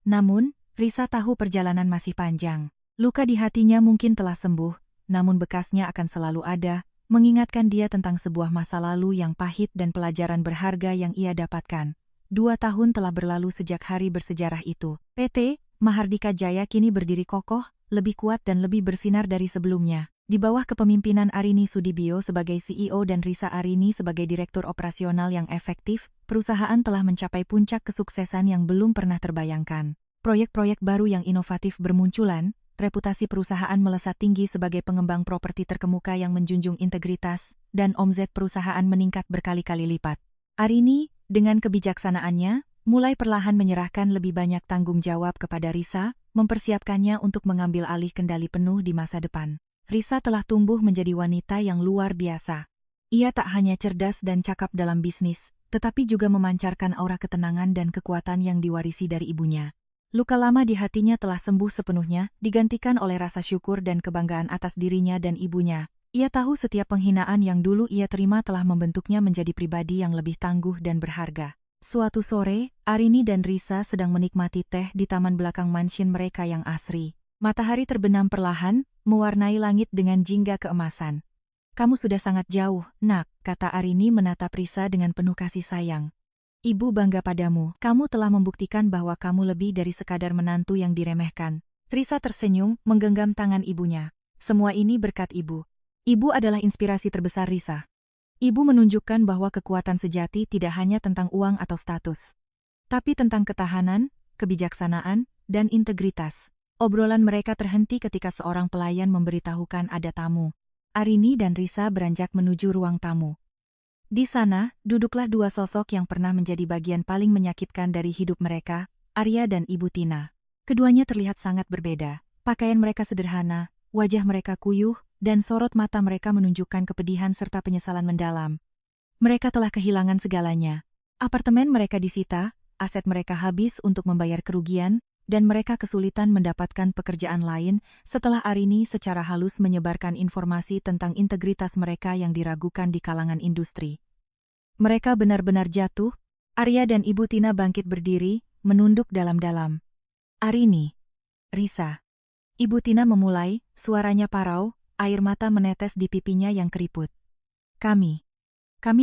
Namun, Risa tahu perjalanan masih panjang. Luka di hatinya mungkin telah sembuh, namun bekasnya akan selalu ada, mengingatkan dia tentang sebuah masa lalu yang pahit dan pelajaran berharga yang ia dapatkan. 2 tahun telah berlalu sejak hari bersejarah itu. PT Mahardika Jaya kini berdiri kokoh, lebih kuat dan lebih bersinar dari sebelumnya. Di bawah kepemimpinan Arini Sudibyo sebagai CEO dan Risa Arini sebagai direktur operasional yang efektif, perusahaan telah mencapai puncak kesuksesan yang belum pernah terbayangkan. Proyek-proyek baru yang inovatif bermunculan, reputasi perusahaan melesat tinggi sebagai pengembang properti terkemuka yang menjunjung integritas, dan omzet perusahaan meningkat berkali-kali lipat. Arini, dengan kebijaksanaannya, mulai perlahan menyerahkan lebih banyak tanggung jawab kepada Risa, mempersiapkannya untuk mengambil alih kendali penuh di masa depan. Risa telah tumbuh menjadi wanita yang luar biasa. Ia tak hanya cerdas dan cakap dalam bisnis, tetapi juga memancarkan aura ketenangan dan kekuatan yang diwarisi dari ibunya. Luka lama di hatinya telah sembuh sepenuhnya, digantikan oleh rasa syukur dan kebanggaan atas dirinya dan ibunya. Ia tahu setiap penghinaan yang dulu ia terima telah membentuknya menjadi pribadi yang lebih tangguh dan berharga. Suatu sore, Arini dan Risa sedang menikmati teh di taman belakang mansion mereka yang asri. Matahari terbenam perlahan, mewarnai langit dengan jingga keemasan. "Kamu sudah sangat jauh, nak," kata Arini menatap Risa dengan penuh kasih sayang. "Ibu bangga padamu, kamu telah membuktikan bahwa kamu lebih dari sekadar menantu yang diremehkan." Risa tersenyum, menggenggam tangan ibunya. "Semua ini berkat ibu. Ibu adalah inspirasi terbesar Risa." Ibu menunjukkan bahwa kekuatan sejati tidak hanya tentang uang atau status, tapi tentang ketahanan, kebijaksanaan, dan integritas. Obrolan mereka terhenti ketika seorang pelayan memberitahukan ada tamu. Arini dan Risa beranjak menuju ruang tamu. Di sana, duduklah dua sosok yang pernah menjadi bagian paling menyakitkan dari hidup mereka, Arya dan Ibu Tina. Keduanya terlihat sangat berbeda. Pakaian mereka sederhana, wajah mereka kuyuh, dan sorot mata mereka menunjukkan kepedihan serta penyesalan mendalam. Mereka telah kehilangan segalanya. Apartemen mereka disita, aset mereka habis untuk membayar kerugian, dan mereka kesulitan mendapatkan pekerjaan lain setelah Arini secara halus menyebarkan informasi tentang integritas mereka yang diragukan di kalangan industri. Mereka benar-benar jatuh. Arya dan Ibu Tina bangkit berdiri, menunduk dalam-dalam. "Arini, Risa." Ibu Tina memulai, suaranya parau, air mata menetes di pipinya yang keriput. Kami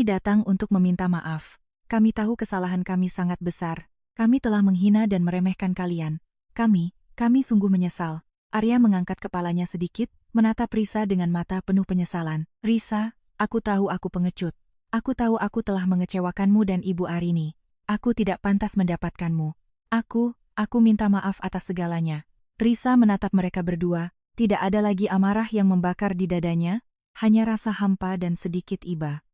datang untuk meminta maaf. Kami tahu kesalahan kami sangat besar. Kami telah menghina dan meremehkan kalian. Kami sungguh menyesal." Arya mengangkat kepalanya sedikit, menatap Risa dengan mata penuh penyesalan. "Risa, aku tahu aku pengecut. Aku tahu aku telah mengecewakanmu dan Ibu Arini. Aku tidak pantas mendapatkanmu. Aku minta maaf atas segalanya." Risa menatap mereka berdua, tidak ada lagi amarah yang membakar di dadanya, hanya rasa hampa dan sedikit iba.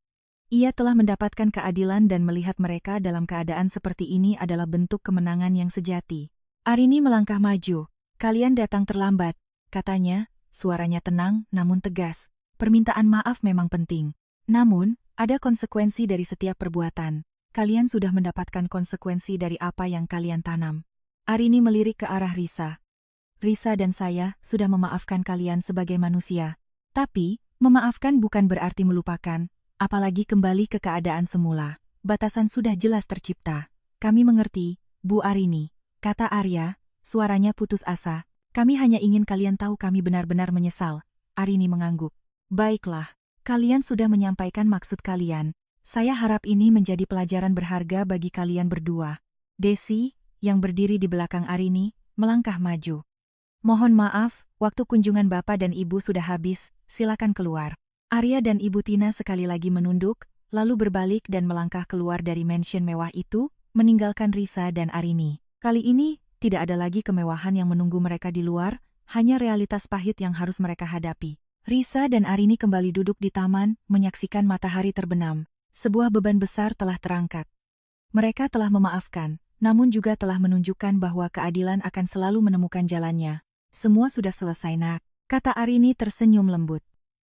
Ia telah mendapatkan keadilan dan melihat mereka dalam keadaan seperti ini adalah bentuk kemenangan yang sejati. Arini melangkah maju. "Kalian datang terlambat," katanya, suaranya tenang namun tegas. "Permintaan maaf memang penting. Namun, ada konsekuensi dari setiap perbuatan. Kalian sudah mendapatkan konsekuensi dari apa yang kalian tanam." Arini melirik ke arah Risa. "Risa dan saya sudah memaafkan kalian sebagai manusia. Tapi, memaafkan bukan berarti melupakan, apalagi kembali ke keadaan semula. Batasan sudah jelas tercipta." "Kami mengerti, Bu Arini," kata Arya, suaranya putus asa. "Kami hanya ingin kalian tahu kami benar-benar menyesal." Arini mengangguk. "Baiklah, kalian sudah menyampaikan maksud kalian. Saya harap ini menjadi pelajaran berharga bagi kalian berdua." Desi, yang berdiri di belakang Arini, melangkah maju. "Mohon maaf, waktu kunjungan Bapak dan Ibu sudah habis, silakan keluar." Arya dan Ibu Tina sekali lagi menunduk, lalu berbalik dan melangkah keluar dari mansion mewah itu, meninggalkan Risa dan Arini. Kali ini, tidak ada lagi kemewahan yang menunggu mereka di luar, hanya realitas pahit yang harus mereka hadapi. Risa dan Arini kembali duduk di taman, menyaksikan matahari terbenam. Sebuah beban besar telah terangkat. Mereka telah memaafkan, namun juga telah menunjukkan bahwa keadilan akan selalu menemukan jalannya. "Semua sudah selesai, nak," kata Arini tersenyum lembut.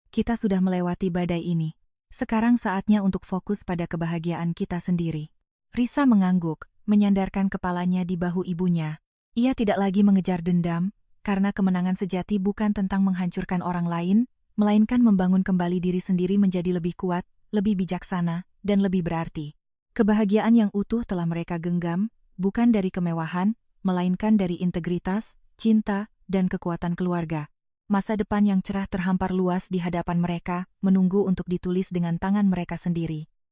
"Kita sudah melewati badai ini. Sekarang saatnya untuk fokus pada kebahagiaan kita sendiri." Risa mengangguk, menyandarkan kepalanya di bahu ibunya. Ia tidak lagi mengejar dendam, karena kemenangan sejati bukan tentang menghancurkan orang lain, melainkan membangun kembali diri sendiri menjadi lebih kuat, lebih bijaksana, dan lebih berarti. Kebahagiaan yang utuh telah mereka genggam, bukan dari kemewahan, melainkan dari integritas, cinta, dan kekuatan keluarga. Masa depan yang cerah terhampar luas di hadapan mereka, menunggu untuk ditulis dengan tangan mereka sendiri.